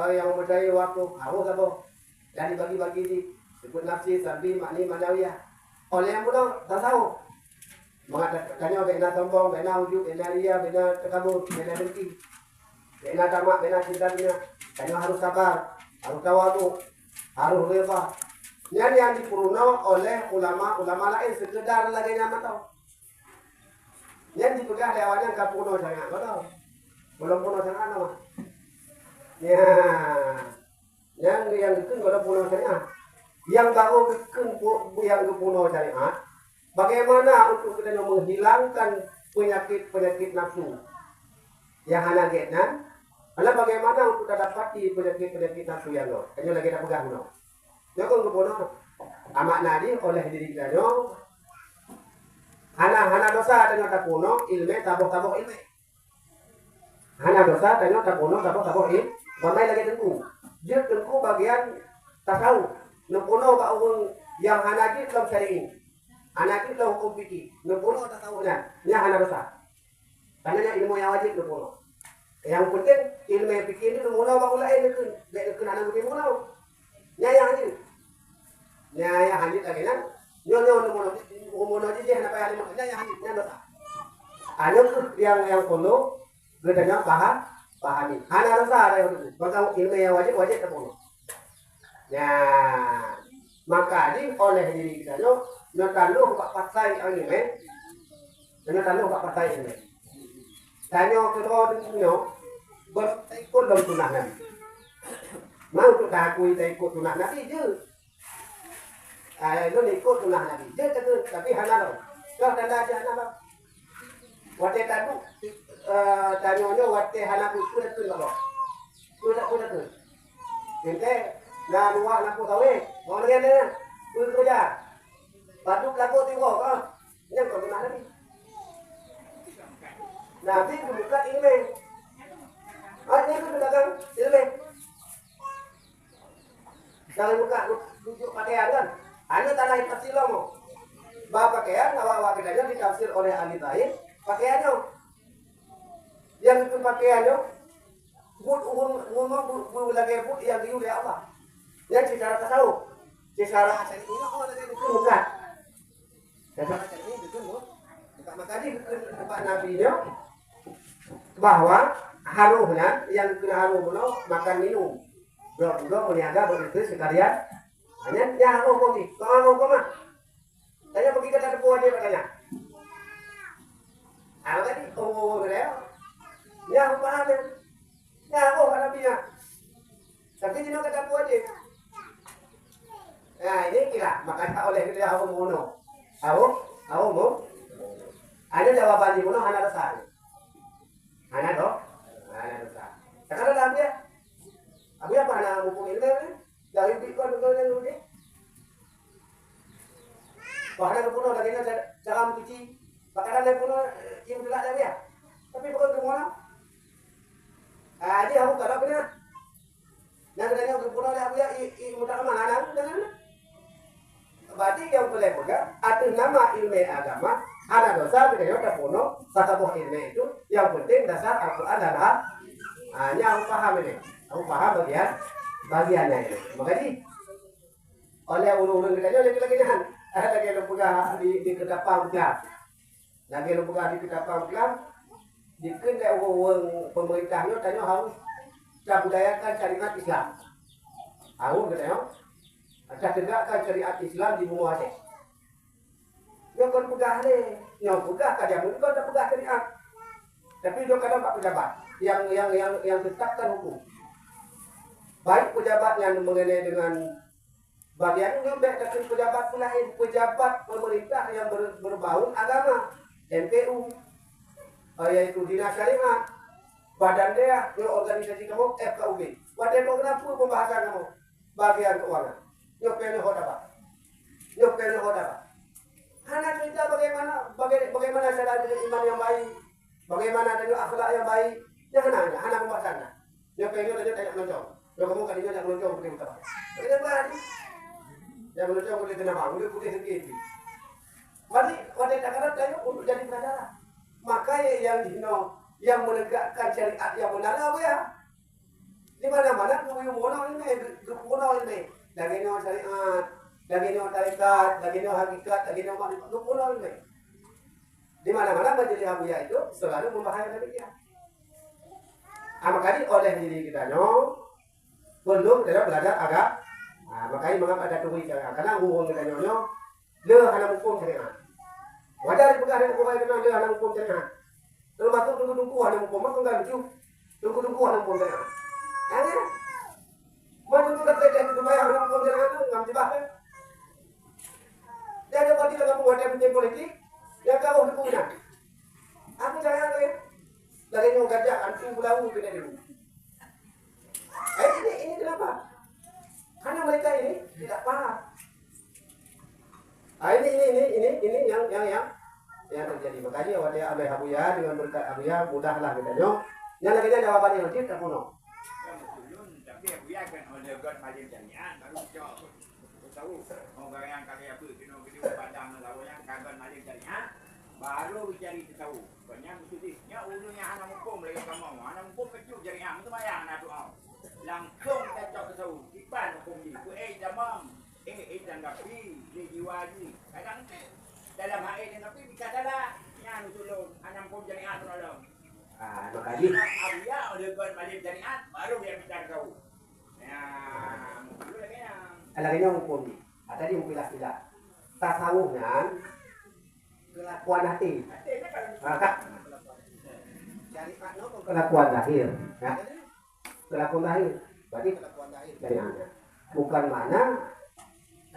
yang mempercayai waktu, harus apa? Dan dibagi-bagi di ikut nafsi, sabi, makni, manawiyah. Oleh yang pula tak tahu. Mengatakannya bina sombong, bina ujub, bina ria, bina tekabur, bina dengki, bina tamak, bina cinta bina. Kanya harus sabar, harus tawadu, harus rela. Yang dipuruna oleh ulama-ulama lain sekedar lagi nama tahu. Yang dipegang lewatnya kapuno sangat tahu. Belum puno syariah nama. Ya. Yang bikin kalau puno syariah. Yang baru bikin yang puno syariah. Bagaimana untuk kita menghilangkan penyakit nafsu yang hana getnan? Lalu bagaimana untuk kita dapati penyakit nafsu yang no? Kanyo lagi tak pegang no. Jangan kepono. Amak nadi oleh diri kita no. Hana dosa dengan tapuno ilme tabok ilme. Hana dosa dengan tapuno tabok ilme. Bamai lagi tengku. Dia tengku bagian tasawuf. Nupuno ba urang yang hana di dalam syari'i. Hana di dalam hukum fikih. Nupuno tasawufnya. Nya hana dosa. Tanya ilmu yang wajib nupuno. Yang penting ilmu fikih ini nupuno ba ulai lekun anak nupuno. Nya yang haji. Nya yang haji lagi kan. Nyo nupuno je hana pa ilmu nya yang haji nya dosa. Ayo yang kono gedanya pahami. Hana dosa ada itu. Maka ilmu yang wajib nupuno. Ya, maka di oleh diri kita no talu pak patai anime, talu pak patai ini. Tanyo kedua tentunya berikut dalam sunnah Nabi. Mau untuk takui ikut sunnah Nabi je. Itu ikut sunnah Nabi je tapi hana lo. Kalau tanda aja hana lo. Wate tadu tanyonya wate hana kuda tu lo. Kuda tu. Gente na luar nak tahu mau lihat ni kerja baduk lagu tengok yang kau mana ni nanti buka ini ini tu belakang ini jangan buka tunjuk pakaian kan anda tanah tafsir lo bawa pakaian awak kita ditafsir oleh ahli lain pakaiannya yang itu pakaiannya but lagi but yang diulah Allah. Yang secara tasawuf, secara asal ini bukan. Secara asal ini betul. Maka di tempat Nabi nya bahwa haruhnya yang kena haruh makan minum. Dua meniaga begitu sekalian. Hanya dia haruh kopi. Kalau haruh mah, tanya pergi ke tempat dia katanya. Apa tadi? Oh, beliau. Ya, paham ya. Ya, haruh Nabi nya. Tapi dia nak kata apa dia? Nah ini kira maka oleh kita awam mono, awam mo. Ada jawaban di mono hana dosa. Hana dosa. Sekarang dalam dia, aku apa hana mumpung ilmu ni? Dari bikon betul ni ni. Bahkan puno lagi ni cara mencuci. Bahkan ada puno yang belak dia. Tapi bukan kemono. Dia aku kalau kena. Yang katanya puno dia aku ya mudah mana dengan berarti yang boleh pegang atas nama ilmu agama ada dosa kita ada puno satu ilmu itu yang penting dasar Al-Quran adalah hanya aku paham ini aku paham bagiannya ini makanya oleh ulun-ulun kita lagi lagi lembaga di kedapang kelab lagi lembaga di kedapang kelab dikin pemerintahnya tanya harus budayakan syariat Islam harus katanya ada tegakkan syariat Islam di benua Aceh. Dia kan pegah ni, yang pegah kajian pun kan tak pegah syariat. Tapi dia kadang pak pejabat yang tetapkan hukum. Baik pejabat yang mengenai dengan bagian ini baik dengan pejabat lain, pejabat pemerintah yang berbau agama, MPU, yaitu Dinas Syariat, Badan Daerah, organisasi kamu, FKUB. Badan kenapa pembahasan kamu? Bagian keuangan. Nyopelnya hodaba. Anak kita bagaimana cara iman yang baik, bagaimana dengan akhlak yang baik. Jangan hanya anak pembahasannya. Nyopelnya dia tidak meloncong. Kalau kamu kali dia tidak meloncong seperti itu. Bagaimana berarti? Yang meloncong boleh kena bangun, dia putih sedikit. Berarti wanita karat kayu untuk jadi penjara. Maka yang menegakkan syariat yang benar apa ya? Di mana-mana kubu ini. Lagi ni syariat, lagi ni tarikat, lagi ni hakikat, lagi ni lupulah ini. Di mana-mana majelis Abuya itu selalu membahayakan demikian. Makanya oleh diri kita belum kita belajar agak. Makanya mengapa ada tunggu karena hukum kita le hana hukum syariat. Wajar dipegang hukum kita le hana hukum syariat. Termasuk tunggu hana hukum maka enggak lucu. Tunggu-tunggu orang pun dia. Ada. Mau tunggu kata dia itu bayar orang pun dia itu ngam jebak. Dia ada bagi dalam buat tim politik. Dia kau hukumnya. Aku jangan lagi nyong gajah antu bulau kita dulu. Ini kenapa? Karena mereka ini tidak paham. Ini yang terjadi. Makanya waktu Abai Abuya dengan berkat Abuya mudahlah kita nyong. Yang lagi jawabannya nanti tak kuno. Tapi Abuya kan oleh God majlis jamiah baru jawab. Tahu orang yang kali apa kena padang tahu yang kawan majlis jamiah baru cari tahu. Banyak mestinya ulunya anak hukum lagi kamu. Anak hukum kecil jamiah itu bayang nak doa. Langsung kita cak tahu iban hukum ni. Ku jamam. Tanggapi di jiwa ni. Kadang dalam hal ini tapi dikatalah yang tolong anak hukum jamiah tolong. Makanya Abuya oleh God majlis jamiah baru dia bicara kau. Ya, dulu lagi yang lagi nyong hukum ni. Tadi mpilah-pilah. Tasawufnya kelakuan hati. Maka kelakuan lahir, ya. Kelakuan lahir. Berarti dari anda. Bukan mana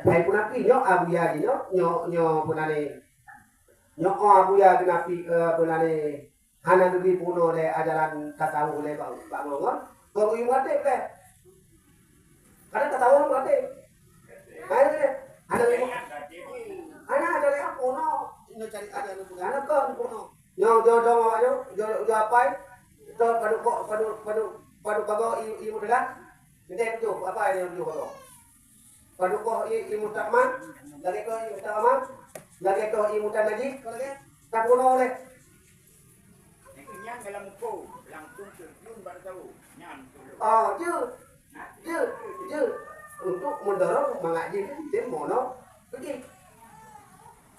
saya pun napi nyo abuya nyo punane nyo abuya napi punane hana lebih puno le ajaran tasawuf le Pak Ngongor. Kau yang mati le. Karena tasawuf mati. Anak dari aku no, ini cari aja lu punya anak kan puno. Nyo apa? Itu padu bago ibu dah. Ini tu apa ini tu bago? Padu ko ibu takman, lagi ko ibu takman, lagi ko ibu tanaji, lagi tak puno le. yang dalam hukum langsung terjun baru tahu nyam. Oh, je. Untuk mendorong mengaji tim mono pergi.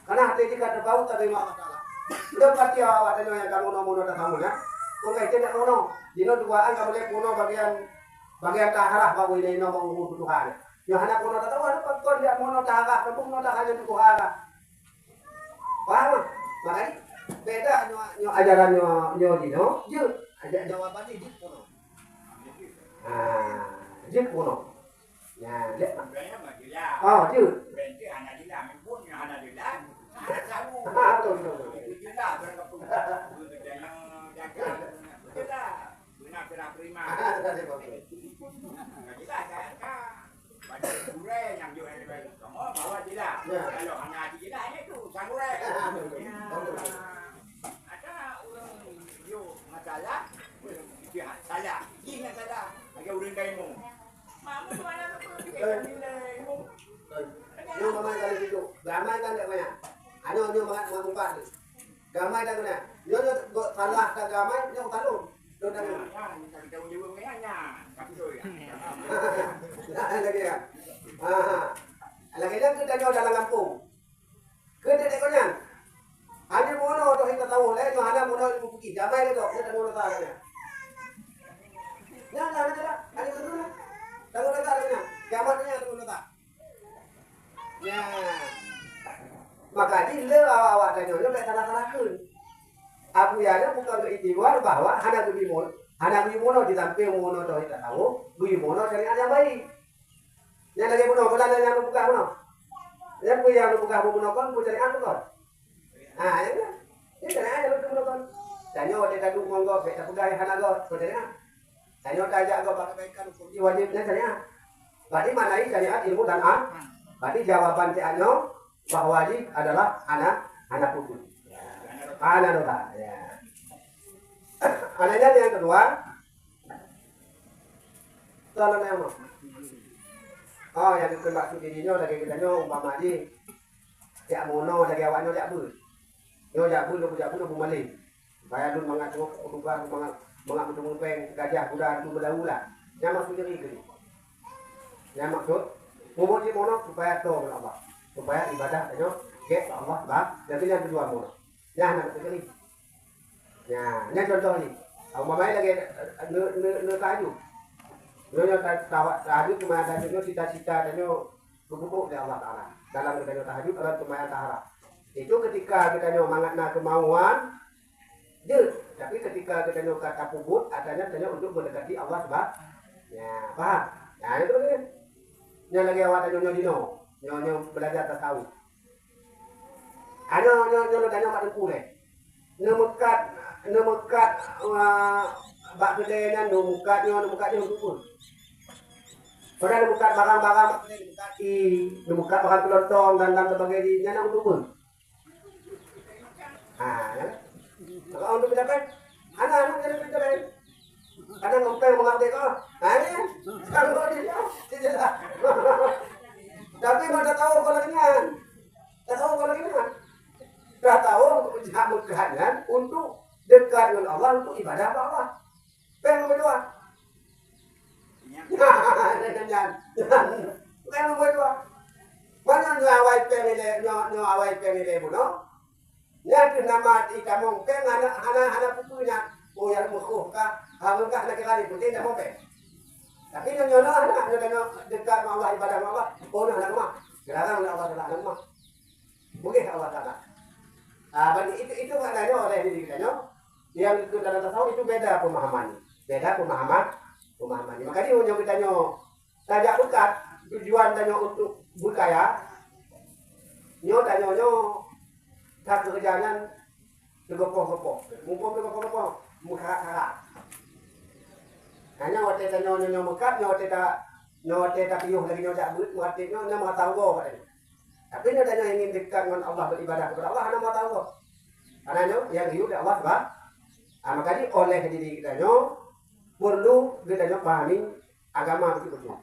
Karena hati jika terbau tak terima masalah. Udah pasti awak tanya yang kamu mono tak kamu ya. Kau tidak mono. Dino duaan kamu lihat mono bagian taharah bawa ini no mau Tuhan. Yang anak mono tak tahu ada pakon dia mono taharah, kampung mono tak hanya Tuhan. Paham? Makanya beda nyo ajaran nyo dino. Je jawabannya di mono. Je mono. Ya, lihat. Oh, tu. Berarti anak dia pun yang anak dia. Tahu. Betul. Kita berkepung. Kita benar-benar prima. Kita kan pada gure yang jual di bawah. Kamu bawa tidak. Kalau anak dia itu sangure. Ada orang yo masalah. Dia salah. Ini salah. Agak urang kaimu. Mama mana tu? Nyo mamai kali itu, gamai kan tak banyak. Nyo mengumpat. Gamai tak banyak. Nyo salah tak gamai, nyo talun. Tu dah. Kita juga mengenanya. Tapi tu ya. Lagi ya. Lagi dah kita nyo dalam kampung. Kita dek konyan. Ada mono tu kita tahu, nyo ada mono ibu pergi. Gamai tu, kita mono tak ada. Nah, ada tu lah. Tahu tak ada. Gambarnya tahu tak? Ya. Maka dia awak tanya dia tak salah-salahkan. Aku ya ada bukan keitibar bahwa hana bimono di samping mono tu kita tahu, bimono syariat yang baik. Yang lagi mono, kalau yang buka mono. Yang punya buka mono kan punya syariat tu kan. Ya kan? Ini syariat yang mono kan. Tanya dia tadu monggo kita pegai hana go syariat. Tanya tajak go pakaikan hukum wajibnya syariat. Berarti mana ini syariat ilmu dan berarti jawaban Anyo bahwa wajib adalah anak putu. Anak dosa. Ya. Anaknya yang kedua. Soalan yang mana? Oh, yang dimaksud dirinya lagi kita nyo umpama di jak mono lagi awaknya jak bul. Nyo jak bul bumali. Supaya dulu mengatur ubah mengatur peng gajah kuda itu berdahula. Yang maksudnya ini. Yang maksud memuji mono supaya tahu Allah, supaya ibadah itu ke Allah bah. Jadi yang kedua mono. Yang nak sekali. Ya, ini contoh ni. Umpamanya lagi ne taju. Nyo tahajud cuma ada nyo cita-cita dan nyo berkumpul di Allah Taala. Dalam kita tahajud adalah cuma tahara. Itu ketika kita nyo mangatna kemauan Tapi ketika kita nyo kata kubut, adanya tanya untuk mendekati Allah sebab. Ya, paham? Nah itu kan. Yang lagi awak tanya nyo belajar tasawuf. Ada nyo tanya mak dengku le. Nemekat bak kedainya nemekat dengku. Padahal nemekat barang-barang nemekat barang kelontong dan sebagainya nak dengku. Ya. Kalau untuk berapa? Anak jadi berapa? Kadang ngomong mengerti kau. Ini kalau dia tidak. Tapi nggak tahu kalau ini. Tak tahu kalau ini. Tak tahu jamu kehadiran untuk dekat dengan Allah untuk ibadah apa? Pengen berdoa. Jangan. Pengen berdoa. Mana awal pengen bunuh? Ya nama kita mungkin anak pupunya yang musuh kah hamilkah nak kali putih tak mau tapi nyono anak dekat Allah ibadah Allah nak mah gerangan Allah nak mah mungkin Allah taala berarti itu maknanya oleh diri kita yang itu dalam tasawuf itu beda pemahaman makanya nyo kita tajak dekat tujuan tanya untuk berkaya nyo tanya tak kerjaan legopoh-legopoh, muka-muka. Hanya waktu kita nyonya mekat, nyonya tak piuh lagi nyonya but, waktu nyonya mau tahu kok. Tapi nyonya ingin dekat dengan Allah beribadah kepada Allah, hanya mau tahu. Karena yang hidup di Allah sebab. Makanya oleh diri kita perlu kita pahami agama betul-betul.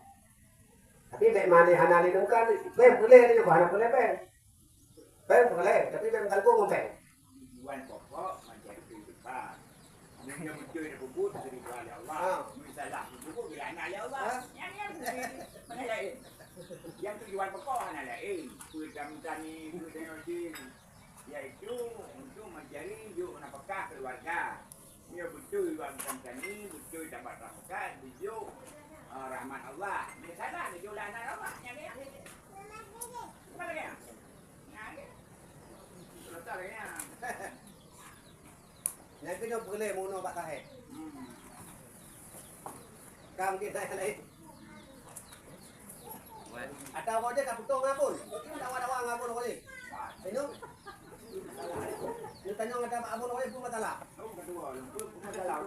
Tapi bagaimana hana di muka, boleh ni bahana boleh. Boleh, tapi dalam tanggung ngomong. Tujuan pokok mencari kehidupan. Hanya muncul di buku dari Allah. Misalnya buku bila anak Allah. Yang tujuan pokok adalah kami yaitu untuk mencari nafkah keluarga. Ia betul kami betul dapat nafkah, betul rahmat Allah. Misalnya betul anak Allah yang ni. Mana dia? Yang kena boleh mono pak tahe. Kam kita lain. Atau kau dia tak betul ngapun. Kita dawa ngapun kau ni. Ini. Ni tanya ngata abun kau ni pun masalah. Masalah.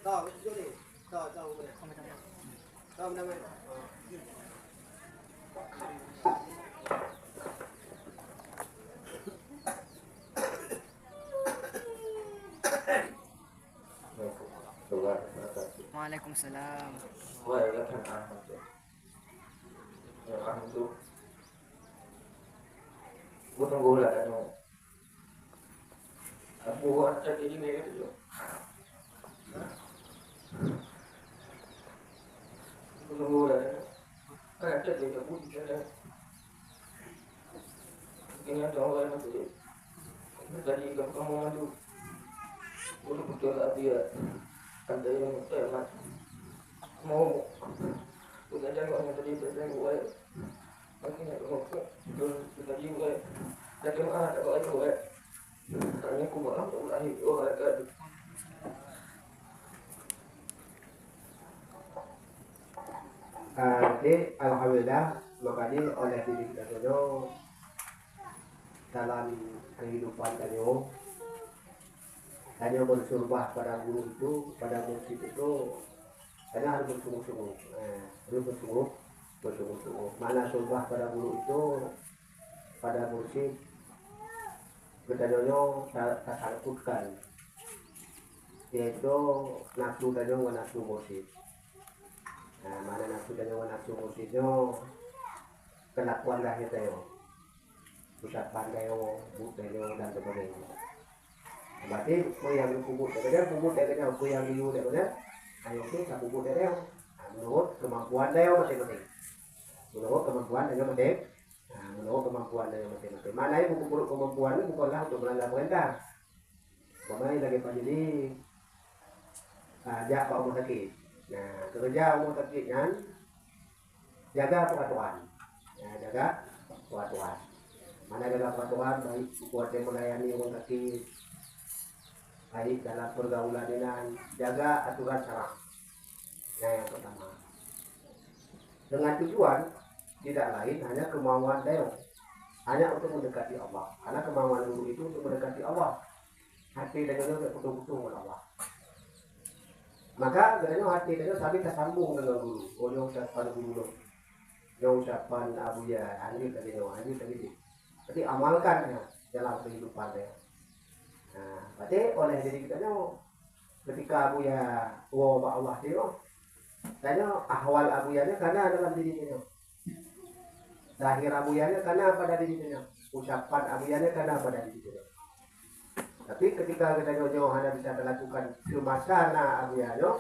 Tahu, jadi tahu mana? Tahu nama. Waalaikumsalam. Bukan gula kan? Aku buat jadi ni tu. Bukan gula kan? Kan jadi tu pun jadi. Ini ada orang yang tu. Jadi kamu maju. Untuk betul dia. Kan dia yang termat. Mau bukan jangan orang tadi berjalan buat. Makin nak rokok. Kita juga. Jadi mana tak boleh buat. Tanya aku malam tak boleh orang jadi alhamdulillah makanya oleh diri kita dulu dalam kehidupan tanya bersumpah pada guru itu, pada mursyid itu karena harus bersungguh-sungguh bersungguh-sungguh mana sumpah pada guru itu pada mursyid kita dulu tak sangkutkan yaitu nafsu dan nafsu mursyid. Nah, mana nafsu dan nafsu mursyidnya kelakuan lahir tayo ucapan tayo buktayo dan sebagainya. Berarti ko yang kubut tayo ko yang liu tayo ayo kita kubut tayo menurut kemampuan tayo masing-masing. Menurut kemampuan tayo masing-masing. Menurut kemampuan tayo masing-masing. Mana yang mengukur kemampuan itu bukanlah untuk melanggar perintah. Pemain lagi Pak Jadi ajak Pak Rumah Sakit Nah, kerja umur terkini jaga peraturan. Ya, jaga peraturan. Mana jaga peraturan baik buat yang melayani orang sakit, baik dalam pergaulan dengan jaga aturan syara. Nah, yang pertama. Dengan tujuan tidak lain hanya kemauan Deo, hanya untuk mendekati Allah. Karena kemauan guru itu untuk mendekati Allah. Hati dan untuk betul-betul dengan Allah. Maka kadang hati dan sampai tersambung dengan guru. Oh, yang ucapan guru, yang ucapan Abuya, anjir tadi. Jadi amalkan ya dalam kehidupan dia. Nah, berarti oleh diri kita ketika Abuya Allah dia, tanya ahwal Abuyanya karena dalam diri kita. Lahir Abuyanya karena pada diri kita. Ucapan Abuyanya karena pada diri kita. Tapi ketika kita nyonya hanya bisa melakukan semasana Abuyanya,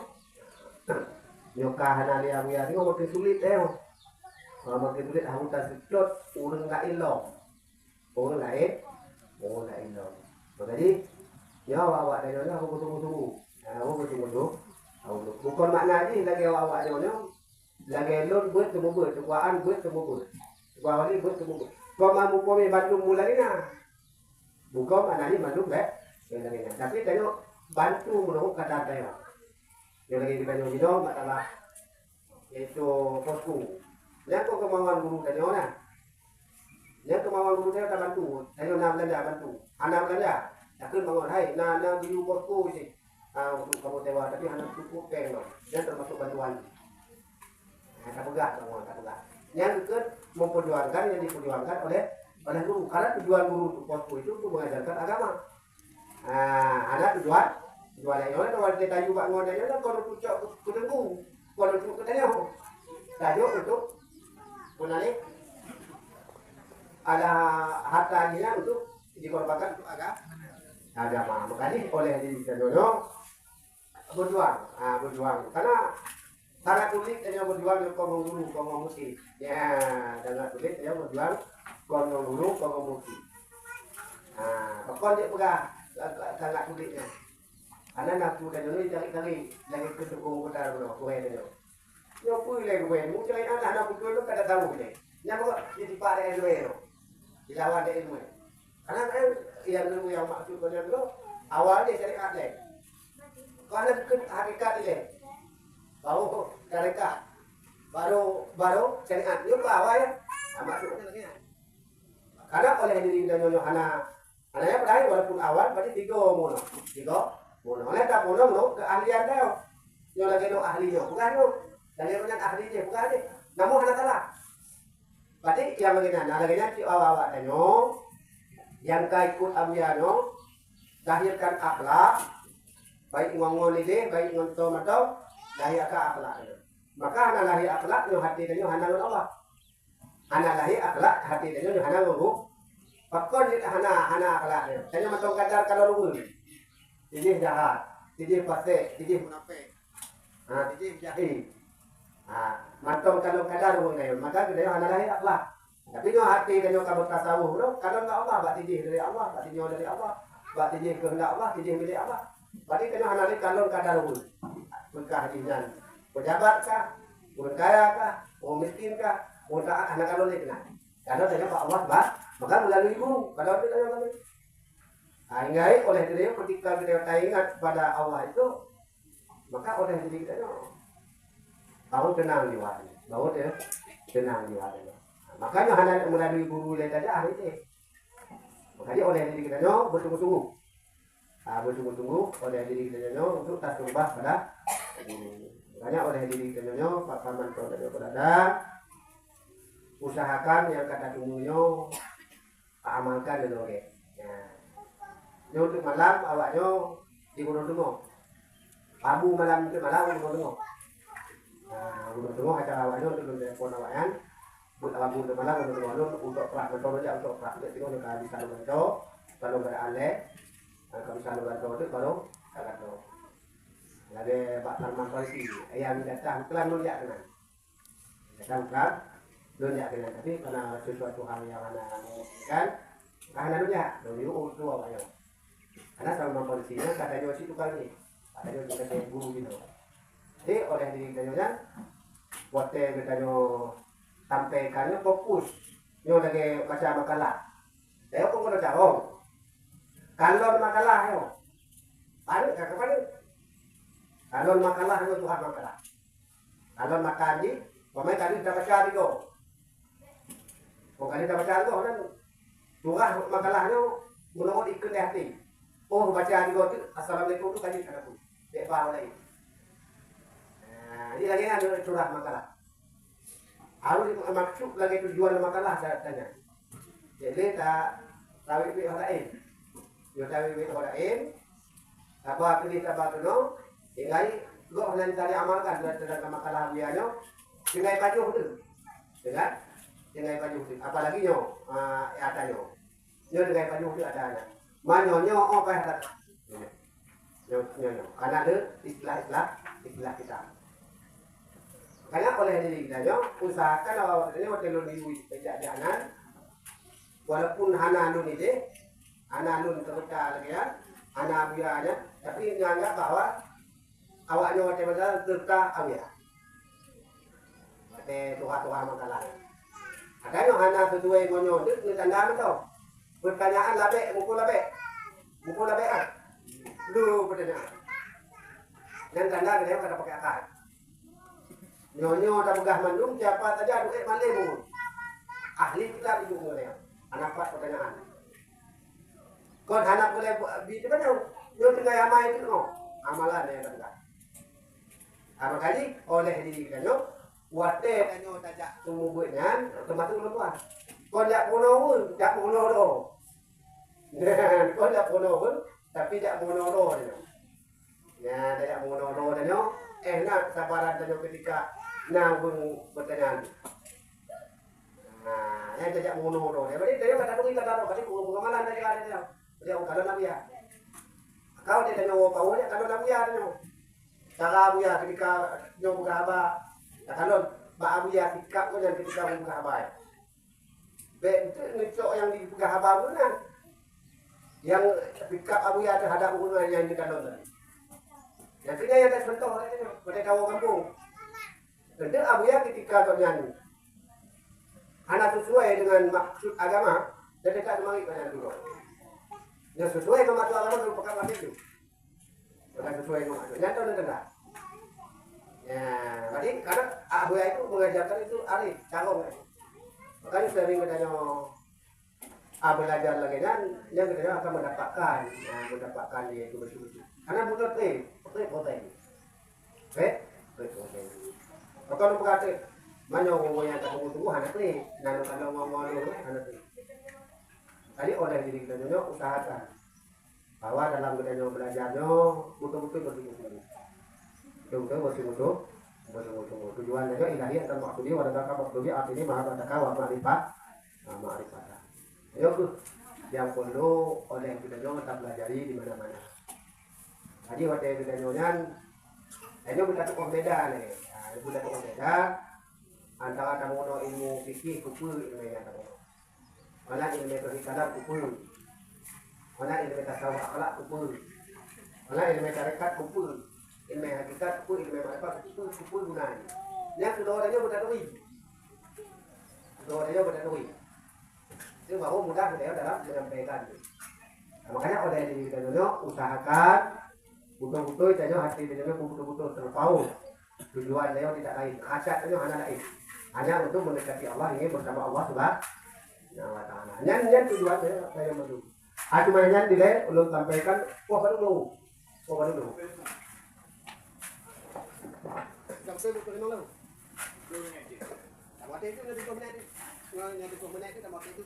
nyokah hanya dia Abuyanya makin sulit makin sulit harus tersedot urang nggak ilong. Orang lain ilmu. Jadi, ya awak dan nyonya aku tunggu. Aku tunggu. Bukan makna ni lagi awak nyonya lagi lon buat temu buat, tuaan buat temu buat. Tuaan ni buat temu buat. Kau mampu kau bantu mulai na. Bukan makna ni bantu lagi. Tapi tanya bantu menurut kata saya. Yang lagi kita nyonya masalah itu posku. Yang kau kemauan guru tanya na. Yang kemauan guru saya tak bantu, saya nak belanja bantu, anak belanja, takkan bangun, hai, nak biru bosku sih, untuk kamu tewa, tapi anak cukup peng, dan termasuk bantuan, tak pegang, tak pegang. Yang kedua memperjuangkan yang diperjuangkan oleh guru, karena tujuan guru untuk bosku itu untuk mengajarkan agama. Ada tujuan yang lain, kalau kita juga ngodanya, kalau pucuk ketengku, kalau pucuk ketanya, tajuk untuk menarik. Ada hartanya untuk dikorbankan untuk agama. Makanya oleh diri kita berjuang. Karena sangat sulit hanya berjuang kau guru, kau mufti. Ya, sangat sulit hanya berjuang kau guru, kau mufti. Kau dia pegang sangat sulitnya. Karena nafsu dan dulu cari lagi kedukung kita kue dia. Yo kue lagi kue, mau cari anak kue itu kada tahu ni. Nyamuk jadi pada kue. Dilawan dia ilmu. Karena yang ilmu yang maksud pada dulu awalnya syariat ni. Karena hakikat ini baru syariat, baru syariat. Itu awal ya. Maksudnya lagi. Karena oleh diri kita nyonya anaknya pada walaupun awal berarti tiga mono. Oleh tak mono keahlian dia. Yang lagi ahlinya bukan tu. Dan yang banyak ahli dia bukan dia. Namun anak salah. Berarti yang bagaimana? Lagi si awak tanyo yang ikut Abuyano lahirkan akhlak baik ngomong ini baik ngonto matau lahirkan akhlak. Maka anak lahir akhlak yo hati tanyo hanangan Allah. Anak lahir akhlak hati tanyo hanangan guru. Pakon kita hana akhlak dia. Tanyo matau kadar kalau rugi. Jadi jahat, jadi fasik, jadi munafik. Jadi jahil. Mantong kalau kadar ngayon maka kita anak lahir akhlak. Tapi no hati kanyo kabut tasawuf no kadang enggak Allah bak tijih dari Allah, bak tijih dari Allah, bak tijih kehendak Allah, tijih milik Allah. Berarti kanyo anak lahir kalau kadar berkah dinan. Pejabat kah, orang kaya kah, orang miskin kah, orang taat anak kalau ni kena. Kalau tanya Pak Allah maka melalui guru. Kalau itu tanya kami. Ingat oleh dia ketika kita ingat pada Allah itu maka oleh diri kita baru tenang di hati, baru dia tenang di hati. Makanya hanya melalui guru lain saja ahli ini. Makanya oleh diri kita bersungguh-sungguh, bersungguh-sungguh oleh diri kita untuk tak terubah pada guru. Makanya oleh diri kita Pak Parman Prodanya berada, usahakan yang kata tunggunya, amalkan dan oke. Untuk malam awaknya di Gunung Tengok, Abu malam itu malam di Gunung Tengok. Gunung Tengok acara awalnya untuk telepon awalan, buat abu untuk malam untuk untuk perak betul aja untuk perak itu untuk kali satu betul, kalau beralih, kalau satu betul itu baru agak tu. Lagi Pak Parman polisi, yang datang pelan lunjak dengan, datang pelan lunjak dengan, tapi karena sesuatu hal yang anak kan, karena lunjak, dulu itu awalnya. Karena sama polisinya katanya situ kali, katanya kita guru gitu. Jadi oleh diri kita nyonya, buat kita nyo sampaikannya fokus. Nyo lagi baca makalah. Saya pun kena jawab. Kalau makalah yo, panik kakak panik. Kalau makalah yo Tuhan makalah. Kalau makan di, pemain tadi kita baca di go. Bukan kita baca di go, kan Tuhan makalahnya menurut ikut di hati. Oh baca di go tu, assalamualaikum tu kaji kena pun. Dek bawa lagi. Ini lagi ada curah makalah. Harus maksud lagi tujuan makalah saya tanya. Jadi tak tahu itu orang lain. Yo tahu itu orang lain. Apa pilih apa tu no? Ingai gua nanti tadi amalkan dalam makalah biarnya. Ingai baju tu. Dengar? Ingai baju tu. Apalagi nyo ada nyo. Nyo dengan baju tu ada anak. Mana nyo apa yang ada? Nyo. Karena ada istilah kita. Karena oleh diri kita nyo usahakan awal ini waktu lu di jajanan. Walaupun hana nun itu, hana nun terbuka lagi ya, hana biarnya, tapi nganggap bahwa awaknya macam mana terta awya. Mate tuha makalah. Ada yang hana sesuai monyo, itu tanda apa tau? Pertanyaan labek, mukul labek ah. Lu pertanyaan. Dan tanda dia kata pakai akal. Nyonyo tak begah mandung siapa saja duit malemu. Ahli kita ibu mulai. Anak pak pertanyaan. Kau anak boleh di mana? Yo tinggal amal itu no. Amalan yang kita. Apa kali oleh diri kita yo, wate kanyo tajak tumubuhnya termasuk luar. Kau tak puno do. Kau tak puno pun, tapi tak puno do. Ya, tak puno do kanyo. Enak sabaran kanyo ketika nanggung pertanyaan. Nah, yang tidak mono-mono. Jadi dia kata dulu kita tahu, kasi kamalan dari ada dia. Dia kalau nabi ya. Kau tidak nyawa kau ya kalau nabi ya dia. Cara abu ya ketika nyawa buka haba. Kalau ba abu ya ketika kau dan ketika buka haba. Itu ngecok yang dibuka haba mana? Yang ketika abu ya terhadap hubungan yang dikalon tadi. Yang kena yang ada contoh itu pada tahu kampung. Tentu abu ya ketika kau nyanyi. Anak sesuai dengan maksud agama, jadi tak semari banyak dulu. Yang sesuai dengan maksud agama merupakan mati itu. Bukan sesuai dengan maksud. Nyata dan tidak. Ya, berarti karena Abu Ya itu mengajarkan itu arif, calon. Makanya sering katanya belajar lagi dan yang kedua akan mendapatkan dia itu betul-betul. Karena butuh poten. Kalau berkata mana ngomong yang tak tunggu anak ni, nano kalau ngomong anak ni. Tadi oleh diri kita nyo usahakan bahwa dalam kita nyo belajarnya betul-betul bersungguh-sungguh. Betul-betul bersungguh-sungguh. Tujuannya nyo ilahi akan maksudnya wadaka maksudnya artinya mahabataka wa ma'rifat. Ma'rifat. Ayo tu yang perlu oleh kita nyo kita pelajari di mana-mana. Jadi waktu kita nyo nyan, ini bukan tukang beda nih. Bukan tukang beda. Antara tamono ilmu fikih kupul ilmu yang tamono. Mana ilmu perikanan kupul. Mana ilmu tasawuf akhlak kupul. Mana ilmu tarekat kupul. Ilmu hakikat kupul, ilmu ma'rifat kupul gunanya. Yang keduanya berdatui. Itu baru mudah beliau dalam menyampaikan. Nah, makanya oleh diri kita dulu usahakan betul-betul kita hati kita betul-betul terpaut. Tujuan beliau tidak lain, hasad itu hanya lain. Hanya untuk mendekati Allah, ingin bersama Allah Subhanahu wa taala. Nyan tujuan saya madu. Cuma nyan dile ulun sampaikan, baru dulu. Sampai buku ini lalu. Waktu itu nanti komentar itu,